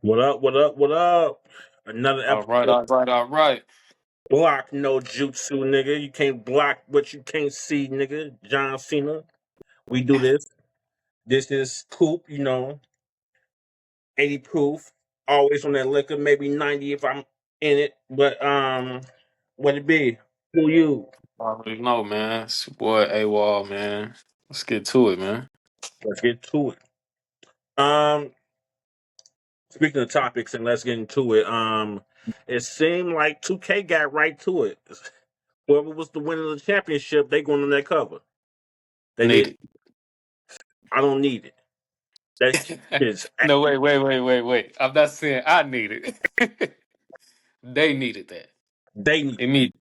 What up? What up? What up? Another All right, episode. all right, all right. Block no jutsu, nigga. You can't block what you can't see, nigga. John Cena. We do this. This is Coop, 80 proof. Always on that liquor, maybe 90 if I'm in it. But what it be? Who you? I already know, man. It's your boy AWOL, man. Let's get to it, man. Let's get to it. Um, Speaking of topics, and let's get into it. It seemed like 2K got right to it. Whoever was the winner of the championship, they going on that cover. They Need did. I don't need it. That shit it. is No, wait. I'm not saying I need it. They needed that. they need Immediately.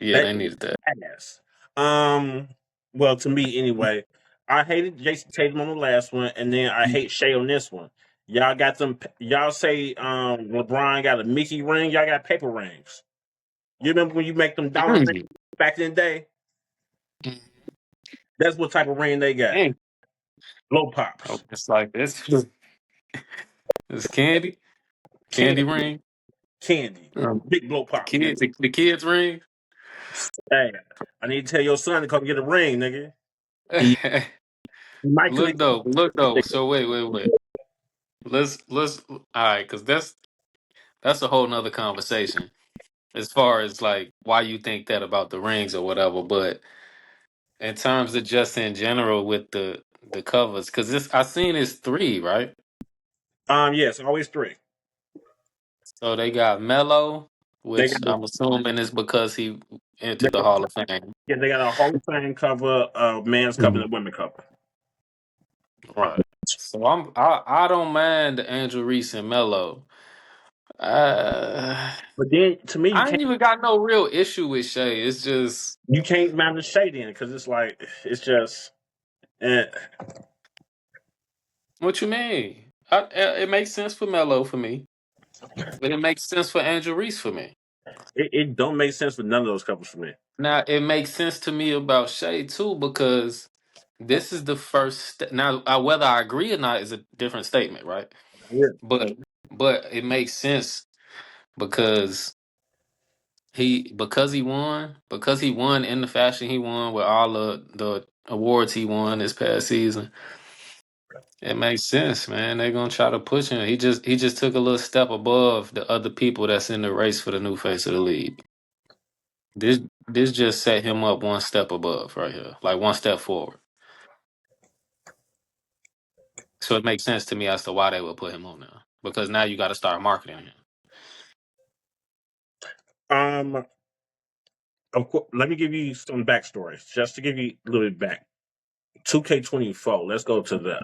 Yeah, that they is needed that. ass. Um, well, to me anyway, I hated Jason Tatum on the last one, and then I hate Shea on this one. Y'all got them. Y'all say LeBron got a Mickey ring. Y'all got paper rings. You remember when you make them dollar rings Mm. back in the day? That's what type of ring they got. Dang. Blow Oh, pops, it's like this. It's candy. Candy candy, ring. candy, big blow The pops, nigga. kids, the kids ring. Hey, I need to tell your son to come get a ring, nigga. He might could. Look though. So wait. Let's all right, because that's a whole nother conversation as far as like why you think that about the rings or whatever. But in terms of just in general with the covers, because this I seen it's three, right? Yes, always three. So they got Mello, They which got I'm assuming is because he entered the Hall of Fame. Yeah, they got a Hall of Fame cover, a men's cover, Mhm. and a women cover. Right. So I don't mind the Angel Reese and Mello. Uh, But then, to me, I ain't even got no real issue with Shay. It's just you can't mind the shade in because it's like it's just eh. what you mean. It makes sense for Mello for me, but it makes sense for Angel Reese for me. It don't make sense for none of those covers for me. Now it makes sense to me about Shay too because this is the first. Now, whether I agree or not is a different statement, right? Yeah, But but it makes sense because he won in the fashion he won with all the awards he won this past season. It makes sense, man. They're gonna try to push him. He just took a little step above the other people that's in the race for the new face of the league. This just set him up one step above right here, like one step forward. So it makes sense to me as to why they would put him on now. Because now you got to start marketing him. um, of course. Let me give you some backstory, just to give you a little bit back. 2K24. Let's go to the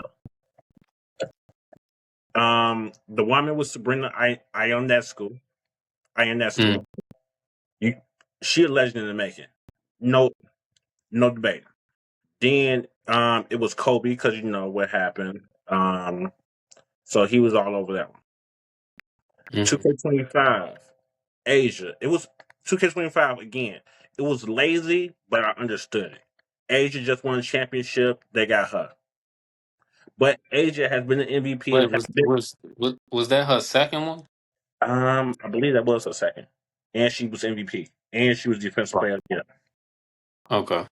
the woman was Sabrina Ionescu. Mm. Ionescu. You, she a legend in the making. No, no debate. Then it was Kobe because you know what happened. So he was all over that one. Mm. 2K25, Asia. It was 2K25 again. It was lazy, but I understood it. Asia just won a championship. They got her. But Asia has been an MVP Wait, and has been, was that her second one? I believe that was her second. And she was MVP. And she was defensive Right. player of the year. Okay.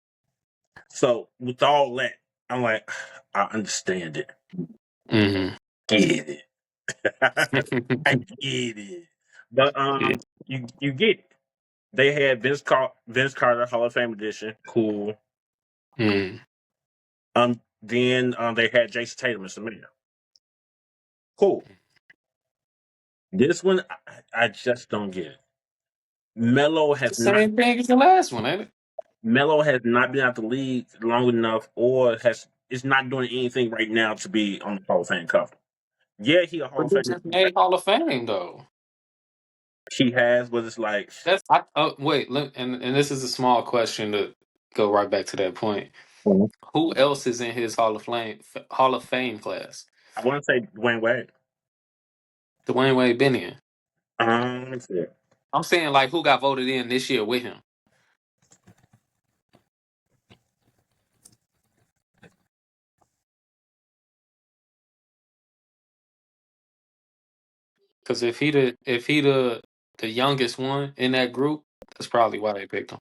So with all that, I'm like, I understand it. Hmm. Get it. I get it. But Yeah. you get it. They had Vince Carter Hall of Fame edition. Cool. Mm. Then they had Jason Tatum and Samir. Cool. This one I just don't get it. Melo It's the has not same thing as the last one, ain't it? Melo has not been out the league long enough, or has is not doing anything right now to be on the Hall of Fame cover. Yeah, he a Hall But of he Fame. just made Hall of Fame though. He has, but it's like Oh wait, and this is a small question to go right back to that point. Mhm. Who else is in his Hall of Fame class? I want to say Dwayne Wade. Dwayne Wade been in. Let's see. I'm saying like who got voted in this year with him? Because if he the youngest one in that group, that's probably why they picked him.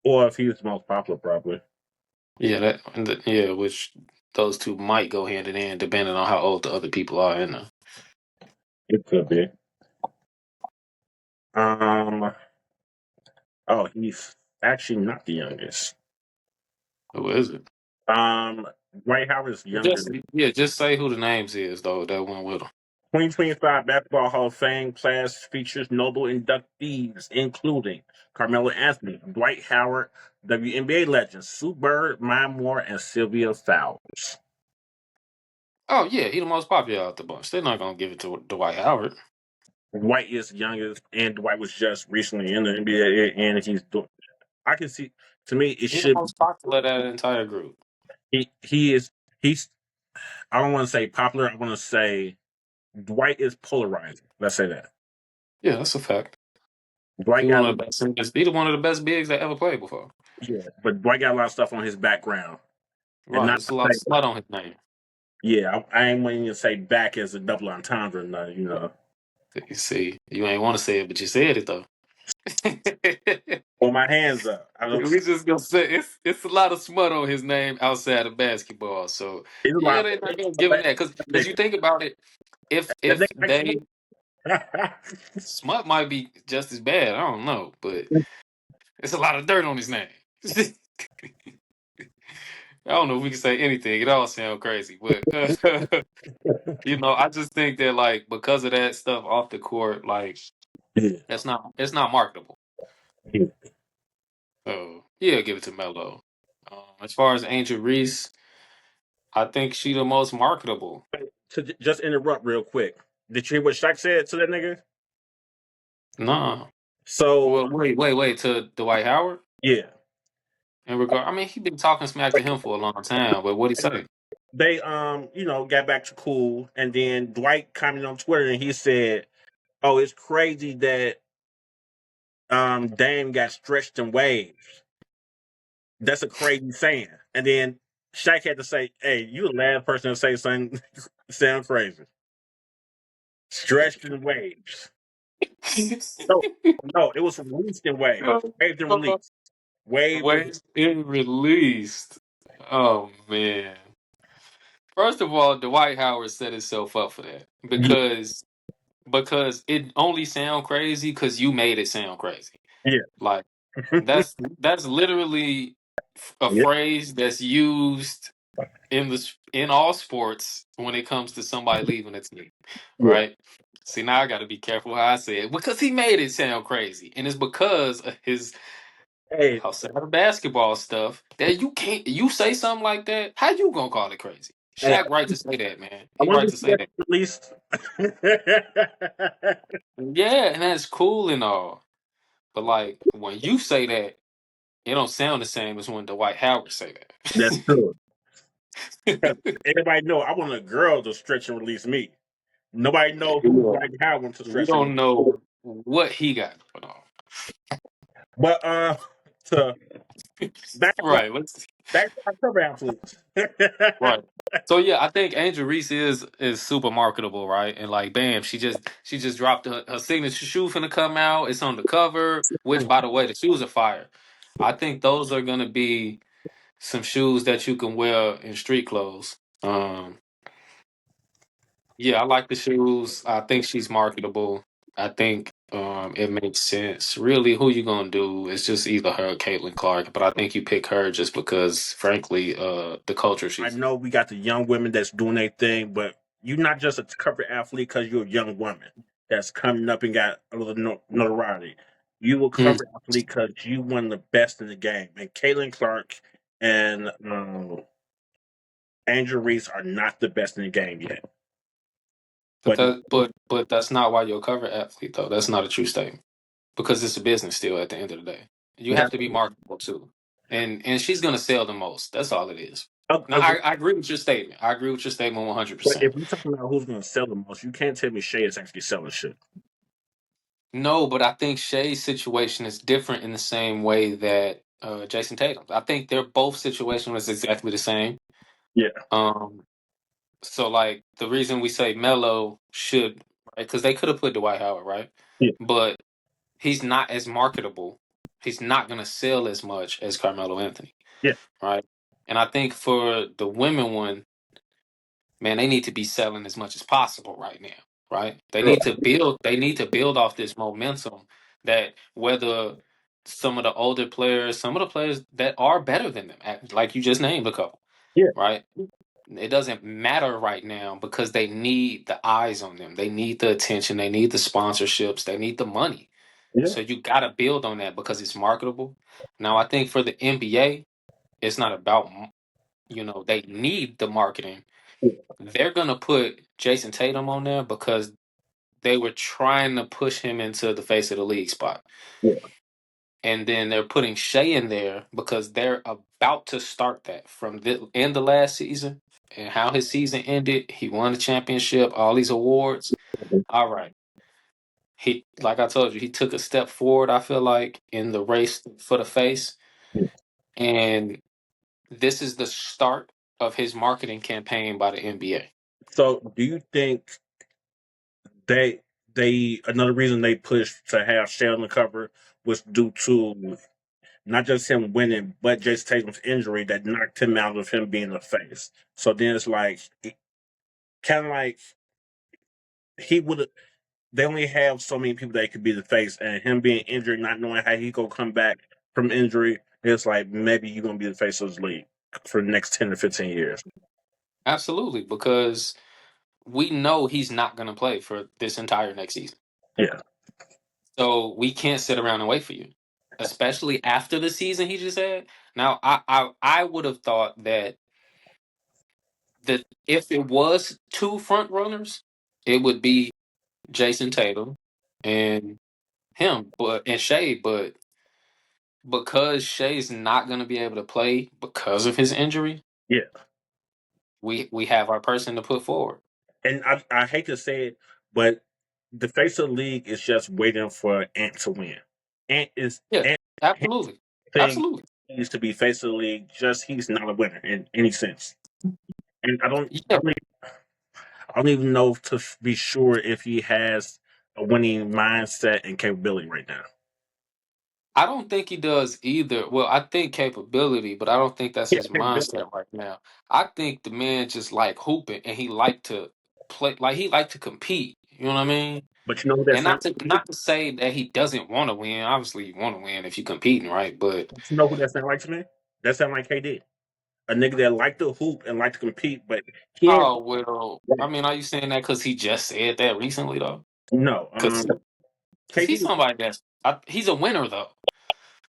Or if he was the most popular, probably. Yeah, which those two might go hand in hand depending on how old the other people are in there. It could be. Um. Oh, he's actually not the youngest. Who is it? Dwight Howard is younger. Just say who the names is though that went with him. 2025 Basketball Hall of Fame class features notable inductees, including Carmelo Anthony, Dwight Howard, WNBA legends Sue Bird, Maya Moore, and Sylvia Fowles. Oh yeah, he the most popular out the bunch. They're not gonna give it to Dwight Howard. Dwight is youngest, and Dwight was just recently in the NBA, and he's doing. I can see. To me, it He the should. most popular of that entire group. He is. He's. I don't want to say popular. I want to say Dwight is polarizing. Let's say that. Yeah, that's a fact. Dwight He got. one of the best. He one of the best bigs that ever played before. Yeah, but Dwight got a lot of stuff on his background, and Right, not it's a lot of smut on his name. yeah, I ain't wanting to say back as a double entendre, nothing. You see, you ain't want to say it, but you said it though. Pull my hands up. I don't. We just gonna say it's a lot of smut on his name outside of basketball. So It's a yeah, lot. they're not gonna give him that because you think about it, if That if nigga like they smut might be just as bad. I don't know, but it's a lot of dirt on his name. I don't know if we can say anything. It all sounds crazy, but I just think that like because of that stuff off the court, like yeah. it's not marketable. Yeah. So yeah, give it to Melo. As far as Angel Reese, I think she the most marketable. To just interrupt real quick. Did you hear what Shaq said to that nigga? Nah. So Well, wait. To Dwight Howard yeah, in regard, I mean, he been talking smack to him for a long time. But what he say? they got back to cool, and then Dwight commented on Twitter and he said, "Oh, it's crazy that Dame got stretched in waves. That's a crazy saying." And then Shaq had to say, "Hey, you the last person to say something sound crazy. Stretched in waves. No, no, it was released in waves. Waves and release. Waves and Wait, it released. Oh man. First of all, Dwight Howard set himself up for that yeah, because it only sound crazy because you made it sound crazy. yeah, Like that's literally a yeah, phrase that's used in all sports when it comes to somebody leaving a team, yeah. right? See, now I got to be careful how I say it because he made it sound crazy, and it's because of his Hey, outside of basketball stuff that you say something like that. How you gonna call it crazy? hey, Shaq right to say that, man. I He want right to to say stretch that. at least. Yeah, and that's cool and all, but like when you say that, it don't sound the same as when Dwight Howard say That's true. that. 'Cause everybody know I want a girl to stretch and release me. Nobody know who Yeah. Dwight Howard to We stretch and don't release. know what he got going on. But to back Right. Let's back to our cover athletes. right. So yeah, I think Angel Reese is super marketable, right? And like, bam, she just dropped her signature shoe finna come out. It's on the cover. Which, by the way, the shoes are fire. I think those are gonna be some shoes that you can wear in street clothes. Yeah, I like the shoes. I think she's marketable. I think it makes sense. Really, who you gonna do? It's just either her or Caitlin Clark. But I think you pick her just because, frankly, the culture I she's in. know we got the young women that's doing their thing, but you're not just a cover athlete because you're a young woman that's coming up and got a little notoriety. You a Mm. cover athlete because you one of the best in the game. And Caitlin Clark and Angel Reese are not the best in the game yet. But But but that's not why you're a cover athlete, though. That's not a true statement because it's a business still. At the end of the day, you have that's to be marketable too, and she's gonna sell the most. That's all it is. Now, agree. I agree with your statement. I agree with your statement 100%. But if we're talking about who's going to sell the most, you can't tell me Shay is actually selling shit. No, but I think Shay's situation is different in the same way that Jason Tatum. I think their both situation was exactly the same. Yeah. Um, So like the reason we say Melo should, right? Because they could have put Dwight Howard, right? Yeah, But he's not as marketable. He's not going to sell as much as Carmelo Anthony, yeah, right? And I think for the women one, man, they need to be selling as much as possible right now, right? They sure. need to build. They need to build off this momentum that whether some of the older players, some of the players that are better than them, like you just named a couple, Yeah, right? It doesn't matter right now because they need the eyes on them. They need the attention. They need the sponsorships. They need the money. yeah, So you got to build on that because it's marketable. Now, I think for the NBA, it's not about, they need the marketing. yeah, They're going to put Jason Tatum on there because they were trying to push him into the face of the league spot. yeah. And then they're putting Shea in there because they're about to start that from the end of last season and how his season ended. He won the championship, all these awards. Mhm. All right. He, like I told you, he took a step forward, I feel like, in the race for the face. Yeah. And this is the start of his marketing campaign by the NBA. So, do you think they another reason they pushed to have Shea on the cover was due to not just him winning, but Jason Tatum's injury that knocked him out of him being a face. So then it's like kind of like he would have. They only have so many people that could be the face, and him being injured, not knowing how he gonna come back from injury, it's like maybe you're gonna be the face of this league for the next 10 to 15 years. Absolutely, because we know he's not going to play for this entire next season. Yeah, So we can't sit around and wait for you, especially after the season he just had. Now, I would have thought that if it was two front runners, it would be Jason Tatum and him, and Shea. But because Shea's not going to be able to play because of his injury, yeah. we have our person to put forward. And I hate to say it, but the face of the league is just waiting for Ant to win. Ant is Yeah, Ant his absolutely, thing absolutely. needs to be face of the league. Just he's not a winner in any sense. And Yeah, I don't even know to be sure if he has a winning mindset and capability right now. I don't think he does either. Well, I think capability, but I don't think that's Yeah, his capability. mindset right now. I think the man just like hooping and he like to play, like he like to compete. You know what I mean? But you know who And that's not. not to say that he doesn't want to win. Obviously, you want to win if you're competing, right? But You know who that sound like to me? That sound like KD. A nigga that like to hoop and like to compete, but he ain't. oh well. I mean, are you saying that because he just said that recently though? No, Because he's KD. somebody he's a winner though.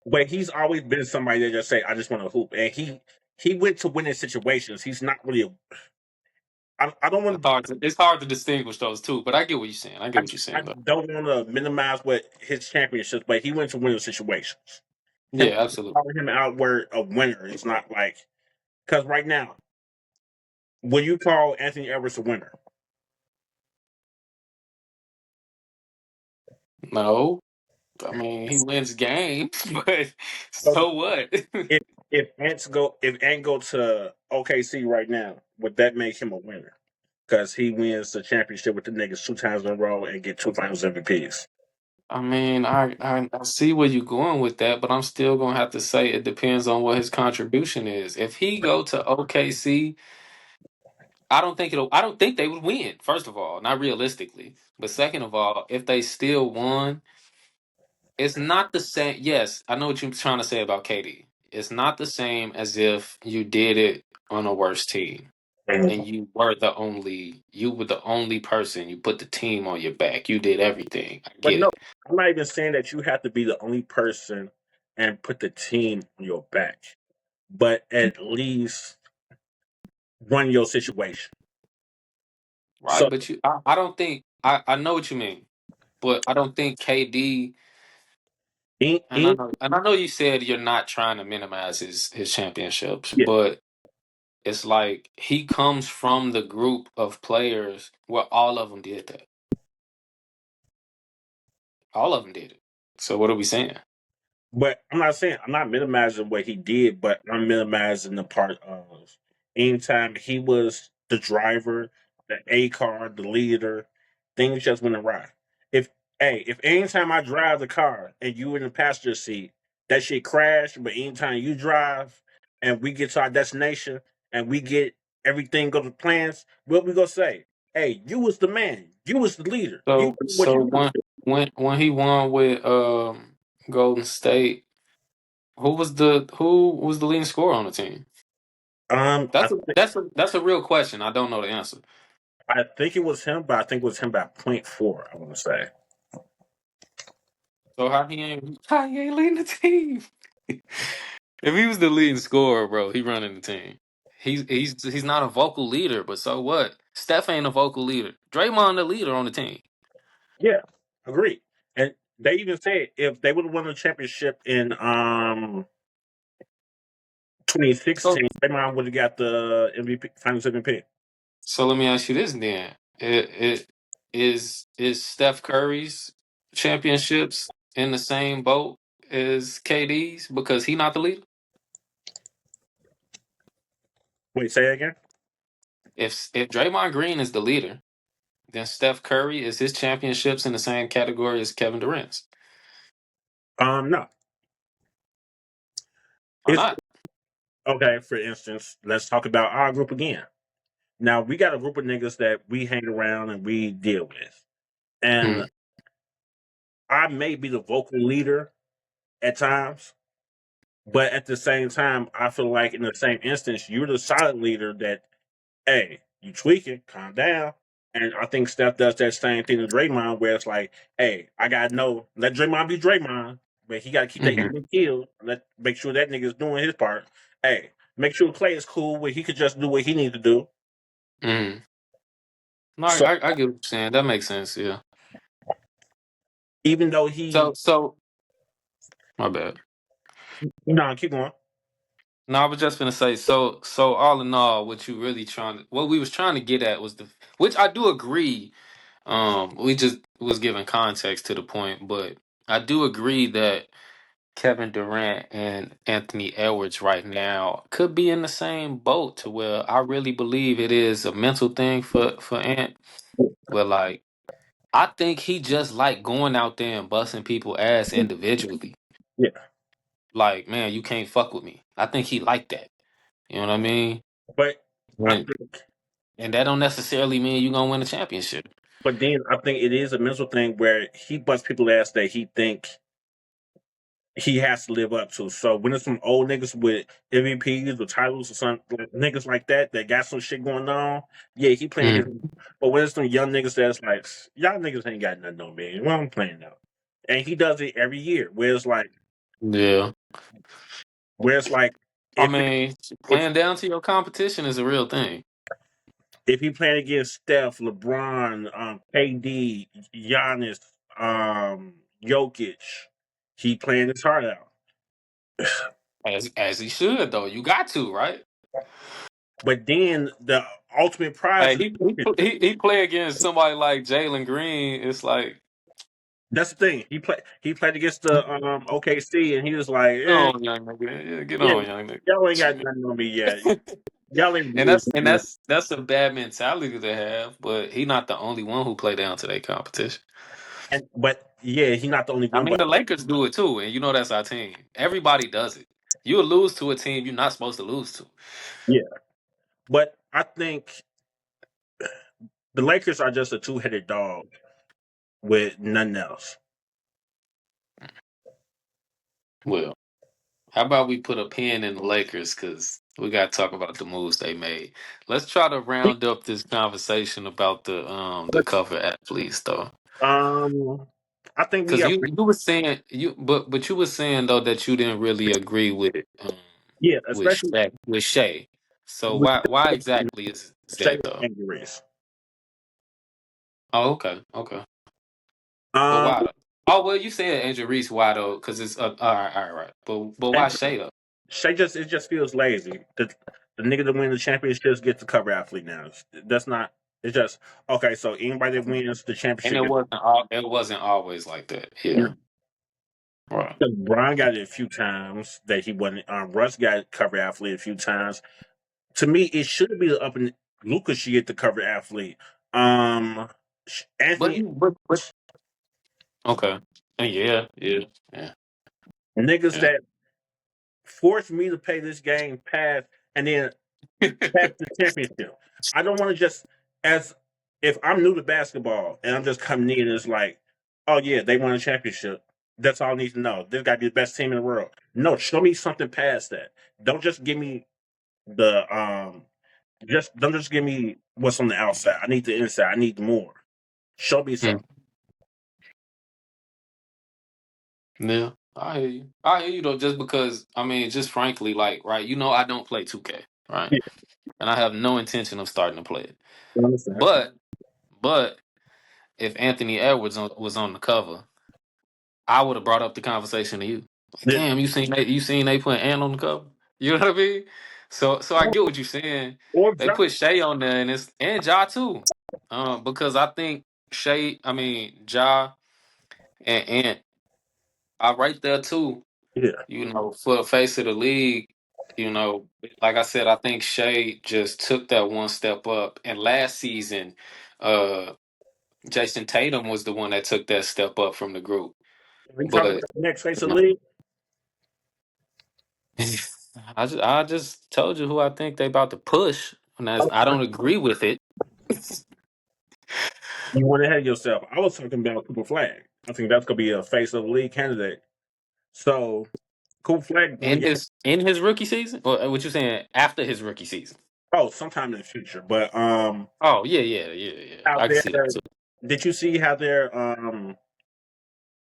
But he's always been somebody that just say, "I just want to hoop," and he went to winning situations. He's not really. I don't want to. It's hard to distinguish those two, but I get what you're saying. I get I, what you're I saying though. don't want to minimize what his championships, but he went to winning situations. Him Yeah, absolutely. calling him out where a winner is not like because right now, will you call Anthony Edwards a winner? No. I mean, he wins games, but So so what? if Ant go to OKC right now, would that make him a winner? Because he wins the championship with the niggas 2 times in a row and get 2 Finals MVPs. I mean, I see where you're going with that, but I'm still gonna have to say it depends on what his contribution is. If he go to OKC, I don't think they would win, first of all, not realistically. But second of all, if they still won, it's not the same. Yes, I know what you're trying to say about KD. It's not the same as if you did it on a worse team. And you were the only person. You put the team on your back. You did everything. I But get no, it. I'm not even saying that you have to be the only person and put the team on your back, but at least run your situation. Right? So, But I don't think I know what you mean. But I don't think KD in, and in, I know you said you're not trying to minimize his championships, yeah, but it's like he comes from the group of players where all of them did that. All of them did it. So what are we saying? but I'm not minimizing what he did, but I'm minimizing the part of anytime he was the driver, the A car, the leader, things just went awry. If if anytime I drive the car and you in the passenger seat, that shit crashed, but anytime you drive and we get to our destination and we get everything go to plans, what we gonna say? Hey, you was the man. You was the leader. You So did what so you do. when he won with Golden State, who was the leading scorer on the team? I That's a real question. I don't know the answer. I think it was him, but I think it was him by point four. I want to say. So how he ain't leading the team? If he was the leading scorer, bro, he running the team. He's not a vocal leader, but so what? Steph ain't a vocal leader. Draymond the leader on the team. Yeah, agreed. And they even said if they would have won the championship in So 2016, Draymond would have got the MVP, Finals MVP. so let me ask you this then. Is Steph Curry's championships in the same boat as KD's because he not the leader? Wait, say it again. If Draymond Green is the leader, then Steph Curry is his championships in the same category as Kevin Durant's. No, Why it's not? okay. For instance, let's talk about our group again. Now we got a group of niggas that we hang around and we deal with, and Mm, I may be the vocal leader at times, but at the same time, I feel like in the same instance, you're the silent leader that, hey, you tweaking, calm down. And I think Steph does that same thing to Draymond, where it's like, hey, I gotta know, let Draymond be Draymond, but he gotta keep that mhm, even killed. Let make sure that nigga's doing his part. Hey, make sure Clay is cool where he could just do what he needs to do. mhm. No, So I get what you're saying. That makes sense. Yeah. even though So my bad. no, keep going. No, I was just gonna say. So all in all, what we was trying to get at was which I do agree. We just was giving context to the point, but I do agree that Kevin Durant and Anthony Edwards right now could be in the same boat to where I really believe it is a mental thing for Ant. Where like I think he just like going out there and busting people ass individually. Yeah, Like, man, you can't fuck with me. I think he like that. You know what I mean? but I Right. think, And that don't necessarily mean you gonna win a championship. but then I think it is a mental thing where he busts people ass that he think he has to live up to. So when it's some old niggas with MVPs or titles or some like, niggas like that got some shit going on, yeah, he playing against. Mm. But when it's some young niggas that's like, y'all niggas ain't got nothing on me. Well, I'm playing now, and he does it every year. Yeah. Where it's like, I if mean, if playing down to your competition is a real thing. if he playing against Steph, LeBron, KD, Giannis, Jokic, he playing his heart out. As he should though. You got to, right? But then the ultimate prize Hey, is he play against somebody like Jalen Green. It's like, that's the thing. He played against the OKC and he was like, get on, young nigga. Yeah, get yeah, on, young y'all ain't got nigga. nothing on me yet. Y'all ain't And really that's and that's that's a bad mentality to have, but he not the only one who play down to their competition. but yeah, he's not the only I one. mean, But the Lakers do it too, and you know that's our team. Everybody does it. You'll lose to a team you're not supposed to lose to. yeah, but I think the Lakers are just a two-headed dog with nothing else. Well, how about we put a pin in the Lakers because we got to talk about the moves they made. Let's try to round up this conversation about the cover athletes though, Um, I think we because have you were saying but you were saying though that you didn't really agree yeah, with especially With Shay. So with why exactly is Shea that though? injuries. Oh, okay. But Um, why though? Oh well, you said Angel Reese why though? Because it's all right. But and why Shay though? Shea just it just feels lazy. The nigga that wins the championships gets the cover athlete now. That's not. It's just okay. So anybody that wins the And championship gets. it wasn't always like that. No. Yeah, right. Brian got it a few times that he wasn't. Russ got cover athlete a few times. To me, it should be the up and Luca should get the cover athlete. Um, But Anthony okay. Yeah, yeah, yeah, niggas yeah. that forced me to play this game pass and then pass the championship. I don't want to just as if I'm new to basketball and I'm just coming in and it's like, oh yeah, they won a championship. That's all I need to know. This got to be the best team in the world. No, show me something past that. Don't just give me the just don't just give me what's on the outside. I need the inside. I need more. Show me Hmm. something. Yeah. I hear you. I hear you though, just because I mean, just frankly, like, right, I don't play 2K, right? Yeah, And I have no intention of starting to play it. I understand. But but if Anthony Edwards was on the cover, I would have brought up the conversation to you. Like, Yeah. damn, you seen they put Ant on the cover? You know what I mean? So I get what you're saying. Or They John. put Shay on there and Ja too. Because I think Ja and Ant are right there too. Yeah. For the face of the league, like I said, I think Shay just took that one step up. And last season, uh, Jason Tatum was the one that took that step up from the group. Are you talking But about the next face you of the know, league? I just told you who I think they about to push. And I Okay. don't agree with it. You went ahead of yourself. I was talking about Cooper Flag. I think that's gonna be a face of the league candidate. So Cooper Flag gonna In get his rookie season, or what you saying after his rookie season? sometime in the future. But Oh yeah, yeah, yeah, yeah. how I can they're see that too. did you see how they're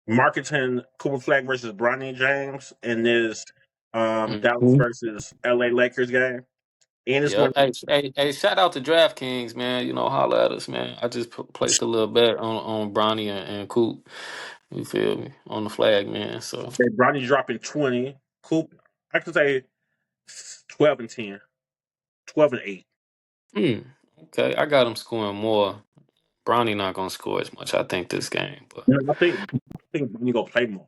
marketing Cooper Flag versus Bronny James in this Dallas Mhm. versus LA Lakers game? And it's Yeah. going Hey, shout out to DraftKings, man. Holla at us, man. I just placed a little bet on Bronny and Coop. You feel me? On the flag, man. So, to Bronny dropping 20. Coop I could say 12 and 10. 12 and 8. hmm, okay. I got him scoring more. Bronny not gonna score as much, I think, this game, but No, I think Bronny gonna play more.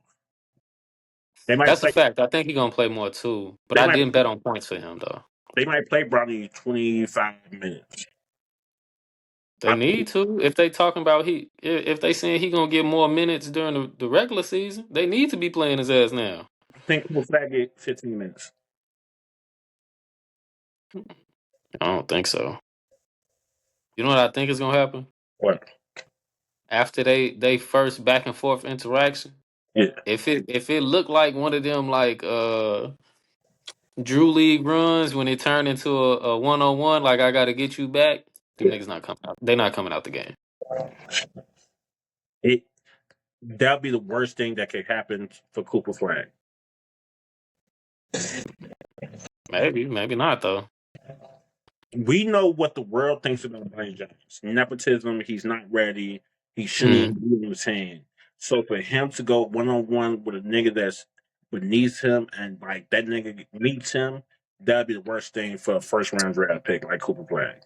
They might that's a play fact. I think he gonna play more too. But they I might didn't bet on points for him though. they might play Bronny 25 minutes. They I need to. If they talking about if they saying he gonna get more minutes during the regular season, they need to be playing his ass now. think Cooper Flag get 15 minutes. I don't think so. You know what I think is gonna happen What? after they first back and forth interaction. Yeah. If it looked like one of them like Drew League runs when it turned into a 1-on-1, like I gotta get you back, them Yeah. niggas not coming out. They not coming out the game. It that'll be the worst thing that could happen for Cooper Flag. Maybe, maybe not though. We know what the world thinks about Brian Jones. Nepotism, he's not ready. He shouldn't Mm. even be on the team. So for him to go 1-on-1 with a nigga that's beneath him and like that nigga meets him, that'd be the worst thing for a first round draft pick like Cooper Flag.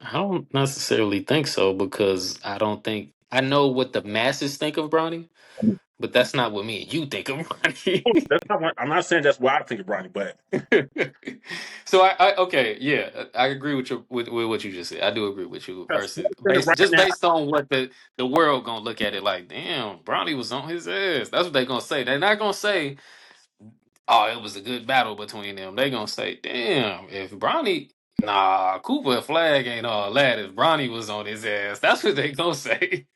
I don't necessarily think so because I don't think I know what the masses think of Bronny, but that's not what me and you think of Bronny. That's not what, I'm not saying that's why I think of Bronny, but So I okay, yeah, I agree with what you just said. I do agree with you versus based right just now, based on what the world gonna look at it like. Damn, Bronny was on his ass. That's what they gonna say. They're not gonna say, "Oh, it was a good battle between them." They gonna say, "Damn, if Bronny, nah, Cooper Flag ain't all that. If Bronny was on his ass, that's what they gonna say."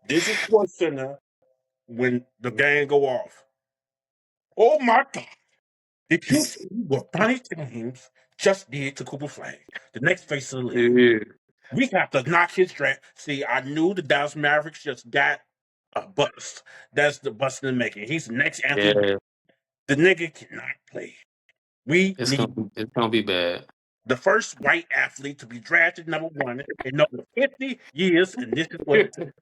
this is Sports Center when the game go off. Oh my God. Did you see what Bronny James just did to Cooper Flag? The next face of the league. Yeah, We have to knock his draft. See, I knew the Dallas Mavericks just got a bust. That's the bust in the making. He's the next Anthony. yeah, The nigga cannot play. We need it's gonna be bad. the first white athlete to be drafted number one in over 50 years, and this is what it is.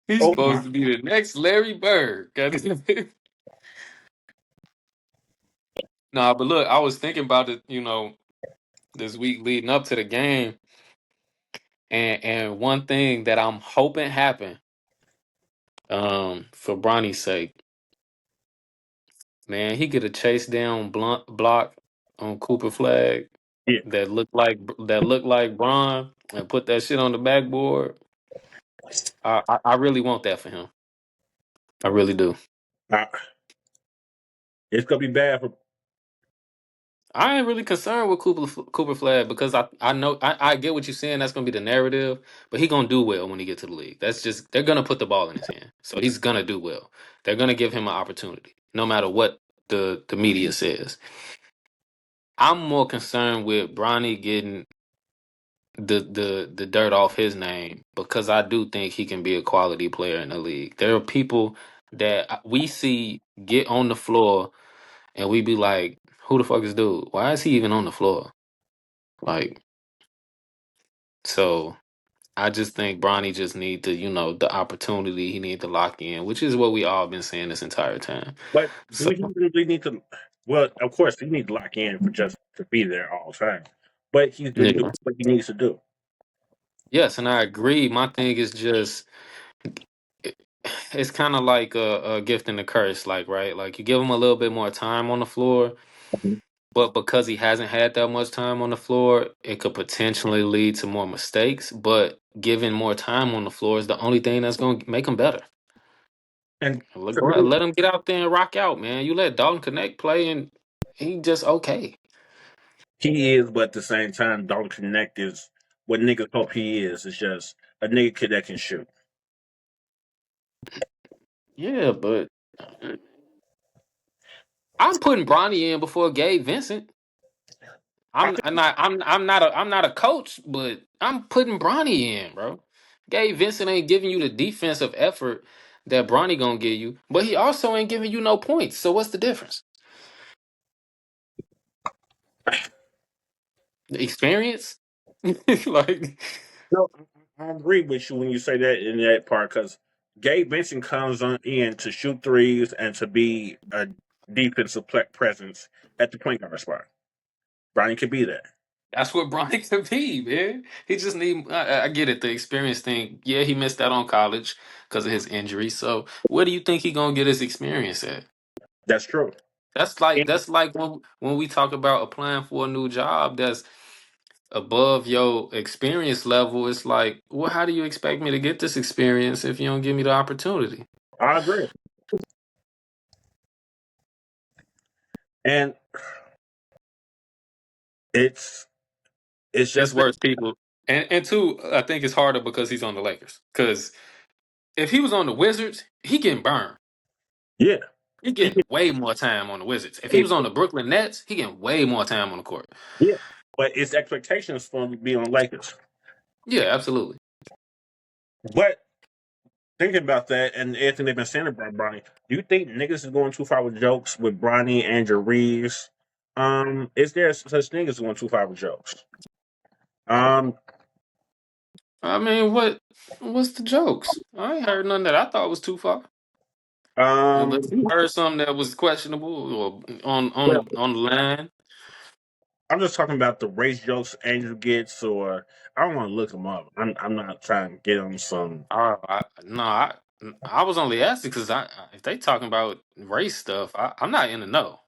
He's Oh my. supposed to be the next Larry Bird. Nah, but look, I was thinking about it, this week leading up to the game, and one thing that I'm hoping happen, for Bronny's sake, man, he get a chase down block on Cooper Flag. Yeah, that look like Bron and put that shit on the backboard. I really want that for him. I really do. uh, it's gonna be bad for. I ain't really concerned with Cooper Flag because I know I get what you're saying. That's gonna be the narrative, but he gonna do well when he get to the league. That's just they're gonna put the ball in his hand, so he's gonna do well. They're gonna give him an opportunity, no matter what the media says. I'm more concerned with Bronny getting the dirt off his name because I do think he can be a quality player in the league. There are people that we see get on the floor and we be like, "Who the fuck is dude? Why is he even on the floor?" Like, so I just think Bronny just need to, the opportunity. He need to lock in, which is what we all been saying this entire time. But do So he really need to? Well, of course, he needs to lock in for just to be there all the time. But he's been doing yeah, what he needs to do. yes, and I agree. My thing is just it- it's kind of like a gift and a curse, like right, like you give him a little bit more time on the floor, Mhm. but because he hasn't had that much time on the floor, it could potentially lead to more mistakes. But giving more time on the floor is the only thing that's going to make him better. And to me, Let him get out there and rock out, man. You let Dalton Connect play, and he just okay. he is, but at the same time, Don't Connect is what niggas hope he is. It's just a nigga kid that can shoot. Yeah, but I'm putting Bronny in before Gabe Vincent. I think I'm not a coach, but I'm putting Bronny in, bro. Gabe Vincent ain't giving you the defensive effort that Bronny gonna give you, but he also ain't giving you no points. So what's the difference? The experience? Like no, I agree with you when you say that in that part because Gabe Vincent comes on in to shoot threes and to be a defensive presence at the point guard spot. Brian could be that. that's what Bronny could be, man. He just need. I get it, the experience thing. Yeah, he missed out on college because of his injury. So where do you think he gonna get his experience at? That's true. That's like when we talk about applying for a new job that's above your experience level. It's like, well, how do you expect me to get this experience if you don't give me the opportunity? I agree. And it's it's It's just that worse, people. And two, I think it's harder because he's on the Lakers. Because if he was on the Wizards, he getting burned. yeah. He He getting way more time on the Wizards. If he can, was on the Brooklyn Nets, he getting way more time on the court. yeah. But it's expectations for him to be on Lakers. Yeah, absolutely. But thinking about that and everything they've been saying about Bronny, do you think niggas is going too far with jokes with Bronny, Andrew Reeves? Is there such thing as going too far with jokes? Um, I mean, what's the jokes? I ain't heard nothing that I thought was too far. um, Unless you heard something that was questionable or well, on the line. I'm just talking about the race jokes Andrew gets, or I don't want to look him up. I'm not trying to get on some. No, I was only asking because if they talking about race stuff, I'm not in the know.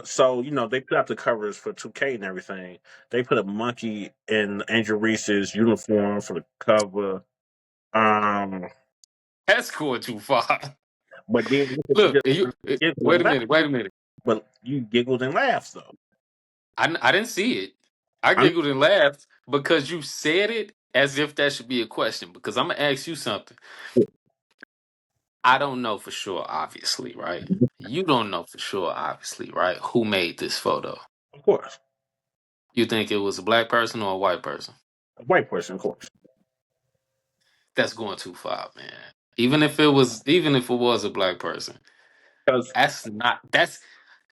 So they put out the covers for 2K and everything. They put a monkey in Andrew Reese's uniform for the cover. Um, That's going too far. but then you Look, just giggle wait and a laugh. minute, wait a minute. But you giggled and laughed though. I didn't see it. I I'm giggled and laughed because you said it as if that should be a question. Because I'm gonna ask you something. I don't know for sure, obviously, right? You don't know for sure, obviously, right? Who made this photo? of course You think it was a black person or a white person? a white person, of course. That's going too far, man. Even if it was a black person, Because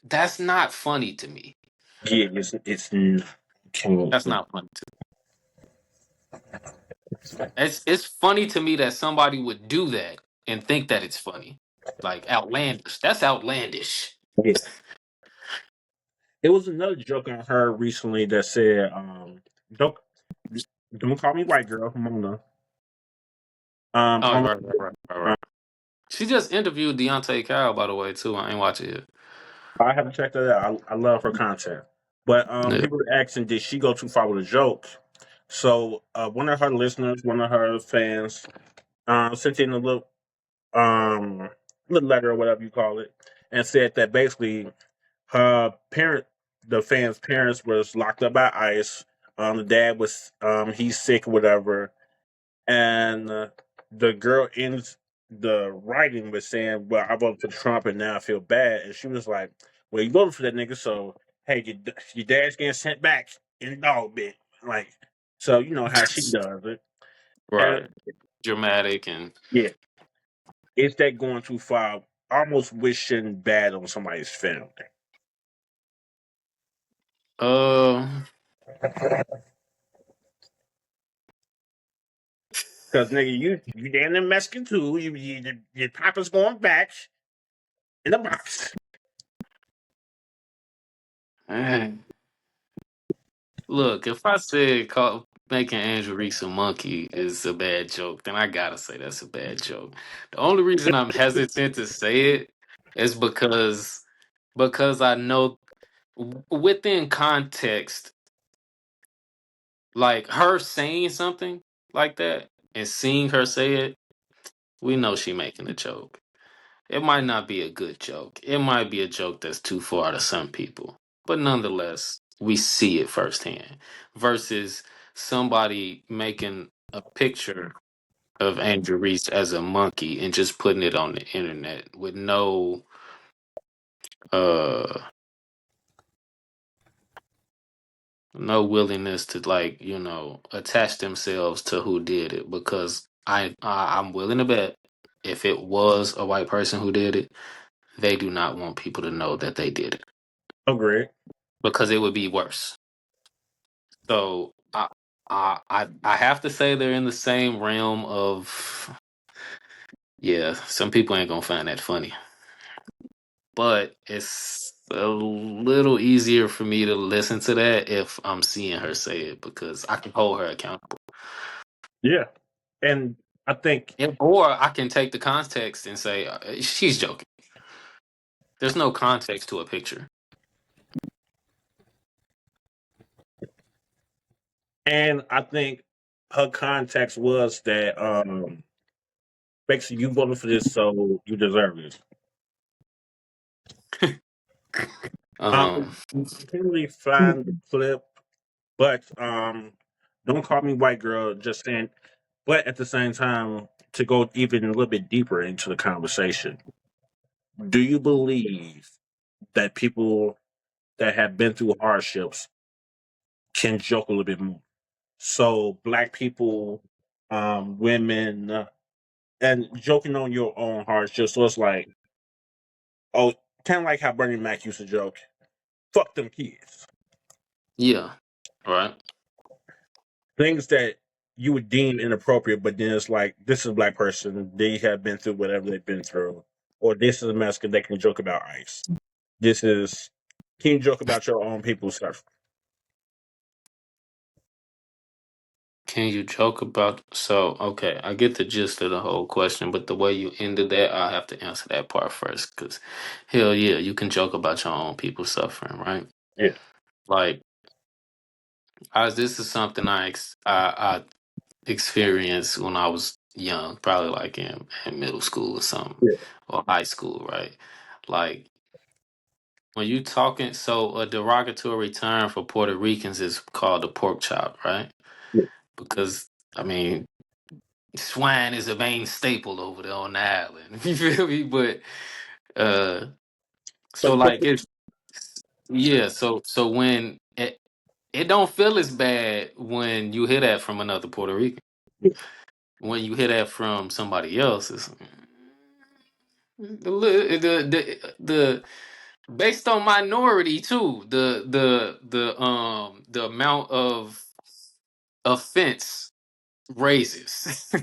that's not funny to me. yeah, can That's not funny to me. It's funny to me that somebody would do that and think that it's funny. Like outlandish. That's outlandish. yeah. It was another joke I heard recently that said, "Don't don't call me white girl, Mona." Oh, On, right. She just interviewed Deontay Kyle, by the way, too. I ain't watch it yet. I haven't checked that out. I love her content. But Yeah. people were asking, did she go too far with a joke? So one of her listeners, one of her fans, sent in a little letter or whatever you call it, and said that basically her parent, the fan's parents, was locked up by ICE. The dad was he's sick or whatever, and the girl ends the writing with saying, "Well, I voted for Trump, and now I feel bad." And she was like, "Well, you voted for that nigga, so hey, your dad's getting sent back in the dog bit." Like, so you know how she does it, and Right. Dramatic and yeah, is that going too far? Almost wishing bad on somebody's family. uh Because nigga, you damn near Mexican too. Your papa's going back in the box. man. Look, if I said making Andrew Reese a monkey is a bad joke, then I gotta say that's a bad joke. The only reason I'm hesitant to say it is because I know within context, like her saying something like that and seeing her say it, we know she making a joke. It might not be a good joke. It might be a joke that's too far to some people. But nonetheless, we see it firsthand. Versus somebody making a picture of Andrew Reese as a monkey and just putting it on the internet with uh no willingness to, like, attach themselves to who did it, because I'm willing to bet if it was a white person who did it, they do not want people to know that they did it, Agreed. because it would be worse. So I have to say they're in the same realm of, yeah, some people ain't gonna find that funny, but it's a little easier for me to listen to that if I'm seeing her say it, because I can hold her accountable. Yeah, and I think, Or I can take the context and say she's joking. There's no context to a picture. I think her context was that basically you voted for this, so you deserve this. Um, I can't really find the clip, but don't call me white girl. Just saying, but at the same time, to go even a little bit deeper into the conversation, do you believe that people that have been through hardships can joke a little bit more? So black people, women, and joking on your own hardships. So it's like, oh, kind of like how Bernie Mac used to joke, "Fuck them kids." yeah, right. Things that you would deem inappropriate, but then it's like, this is a black person. They have been through whatever they've been through, or this is a Mexican. They can joke about ICE. This is, can you joke about your own people's stuff? Can you joke about? So, okay, I get the gist of the whole question, but the way you ended that, I have to answer that part first. Because, hell yeah, you can joke about your own people suffering, right? Yeah, Like, this is something I experienced when I was young, probably like in middle school or something, yeah, or high school, right? Like, when you talking, so a derogatory term for Puerto Ricans is called a pork chop, right? yeah. Because, I mean, swine is a main staple over there on the island. You feel me? But uh so But like it's yeah, so when it don't feel as bad when you hear that from another Puerto Rican. When you hear that from somebody else, it's the based on minority too, the amount of offense raises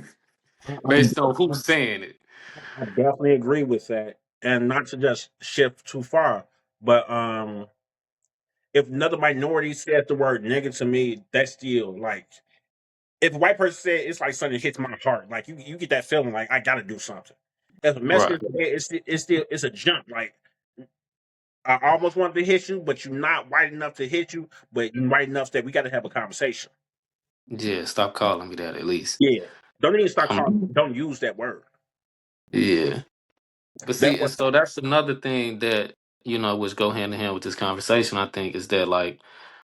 based on who's saying it. I definitely agree with that, and not to just shift too far, but if another minority said the word nigga to me, that's still like, if a white person said, it's like something hits my heart. Like you get that feeling like I got to do something. If a Right. Mexican said, it's a jump. Like I almost wanted to hit you, but you're not white enough to hit you, but you're white enough that we got to have a conversation. Yeah, stop calling me that at least. Yeah. Don't even start calling. Um, Don't use that word. yeah. But That see, and word. so that's another thing that, which go hand in hand with this conversation, I think, is that like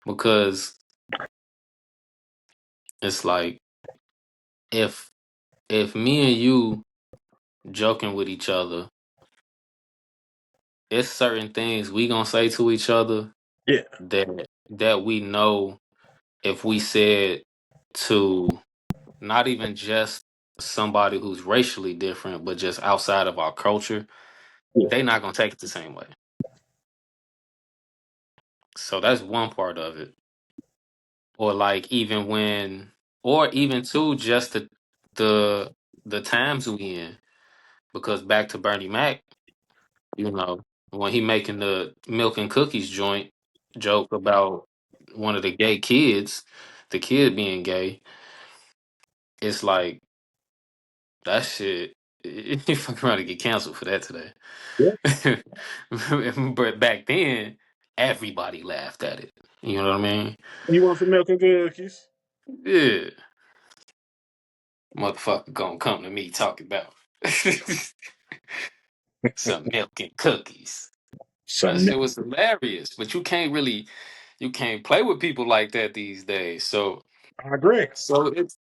because it's like if me and you joking with each other, it's certain things we gonna say to each other Yeah. that we know if we said to not even just somebody who's racially different, but just outside of our culture, Yeah. they not gonna take it the same way. So that's one part of it. Or like even when, or even too, just the the times we in. Because back to Bernie Mac, you know, when he making the milk and cookies joint joke about one of the gay kids, the kid being gay, it's like that shit. You fucking around to get canceled for that today. Yeah. But back then, everybody laughed at it. You know what I mean? You want some milk and cookies? Yeah, motherfucker gonna come to me talking about some milk and cookies. That Some milk. shit was hilarious. But you can't play with people like that these days. I agree. So it's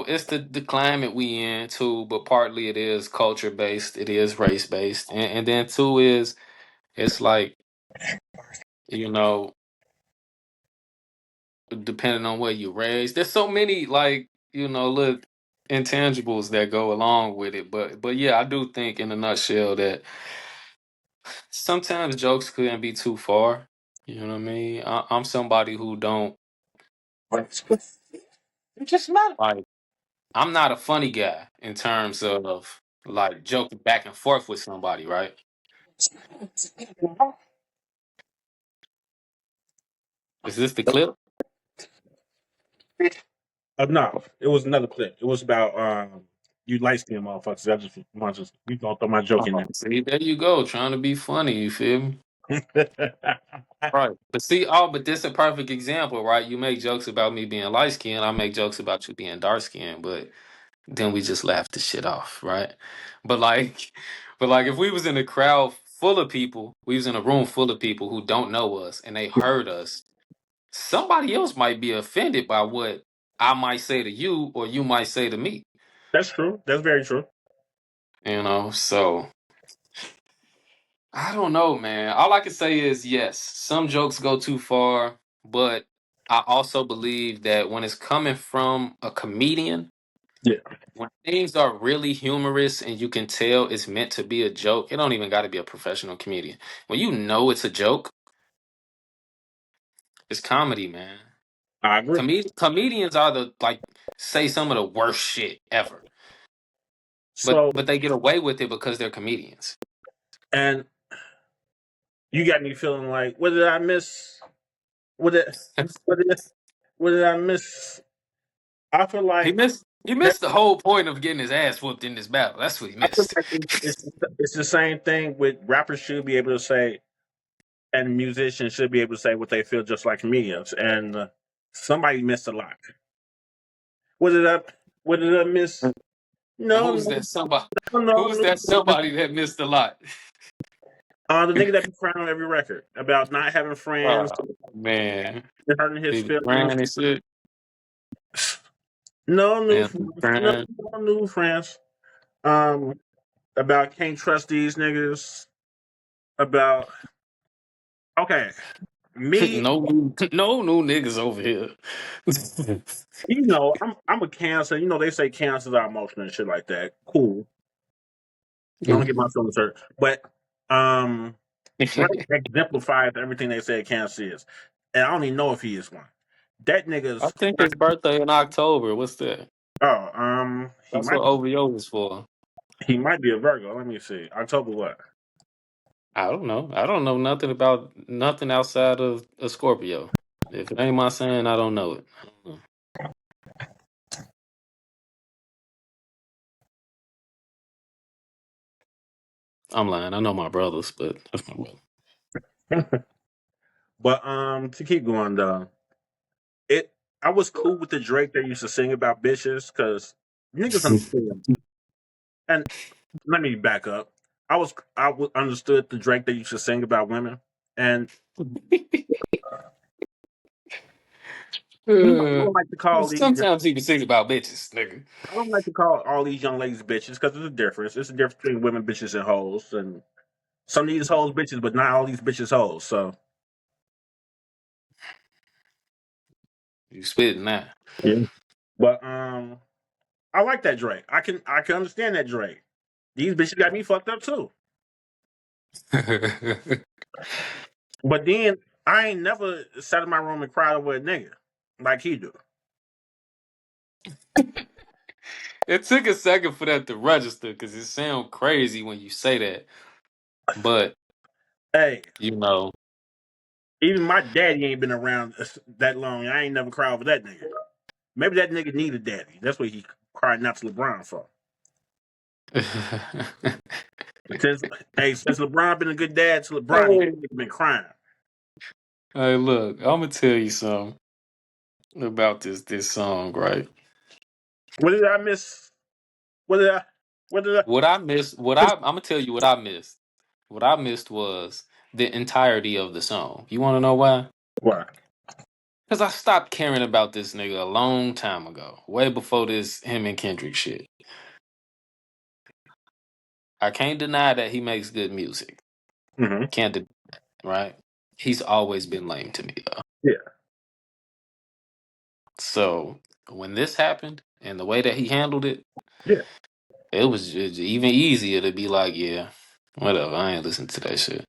it's the climate we in too, but partly it is culture based, it is race based, and then two is it's like you know depending on where you're raised. There's so many like little intangibles that go along with it, but yeah, I do think in a nutshell that sometimes jokes couldn't be too far. You know what I mean? I'm somebody who don't It just matters. like. I'm not a funny guy in terms of like joking back and forth with somebody, right? Is this the clip? No, it was another clip. It was about you light skinned motherfuckers. I just want to you gonna throw my joke in Oh, see, there you go, trying to be funny. You feel me? there. Right. But see, but this is a perfect example, right? You make jokes about me being light skinned. I make jokes about you being dark skinned, but then we just laugh the shit off, right? But like, but like, if we was in a crowd full of people, we was in a room full of people who don't know us, and they heard us. Somebody else might be offended by what I might say to you or you might say to me. That's true. That's very true. So I don't know, man. All I can say is yes, some jokes go too far, but I also believe that when it's coming from a comedian, Yeah, when things are really humorous and you can tell it's meant to be a joke, it don't even got to be a professional comedian. When you know it's a joke, it's comedy, man. I agree. Comedians are the like say some of the worst shit ever. But So, they get away with it because they're comedians. and you got me feeling like, what did I miss? What did what did what did I miss? I feel like He that. missed the whole point of getting his ass whooped in this battle. That's what he I feel missed. like it's the same thing with rappers should be able to say, and musicians should be able to say what they feel just like comedians. And somebody missed a lot. What did I? What did I miss? No, Who's no, that somebody? no, Who's no. that somebody that missed a lot? The nigga that be crying on every record about not having friends, Oh man, hurting his he be feelings. crying and shit. No new Man, be friends. No, crying. no new friends. Um, about can't trust these niggas. About okay, me. No new niggas over here. I'm a cancer. They say cancers are emotional and shit like that. Cool. I don't get my feelings hurt, but Drake exemplifies everything they say cancer is, and I don't even know if he is one. That I nigga's think his birthday in October. What's that? he That's what might OVO is for. be a Virgo. Let me see. October what? I don't know. I don't know nothing about nothing outside of a Scorpio. If it ain't my sign, I don't know it. I don't know. I'm lying. I know my brothers, but that's my brother. But to keep going though, it I was cool with the Drake that used to sing about bitches because niggas understood. And let me back up. Understood the Drake that used to sing about women, and I don't like to call these. Sometimes he can sing about bitches, nigga. I don't like to call all these young ladies bitches because there's a difference. There's a difference between women bitches and hoes, and some of these hoes bitches, but not all these bitches hoes. So You spitting that. yeah. But I like that Drake. I can understand that Drake. These bitches got me fucked up too. But then I ain't never sat in my room and cried over a nigga like he do. It took a second for that to register because it sounds crazy when you say that. But, Hey, you know, even my daddy ain't been around that long. I ain't never cried over that nigga. Maybe that nigga need a daddy. That's what he cried out to LeBron for. Since since LeBron been a good dad to LeBron, he hey, been crying. hey, look, I'm gonna tell you something about this song, right? What did I miss? What did I? What did I? What I missed, I'm gonna tell you what I missed. What I missed was the entirety of the song. You want to know why? What? Because I stopped caring about this nigga a long time ago, way before this him and Kendrick shit. I can't deny that he makes good music. Mm-hmm. Can't de- right? He's always been lame to me though. Yeah, So when this happened and the way that he handled it, yeah. it was just even easier to be like, yeah, whatever. I ain't listen to that shit.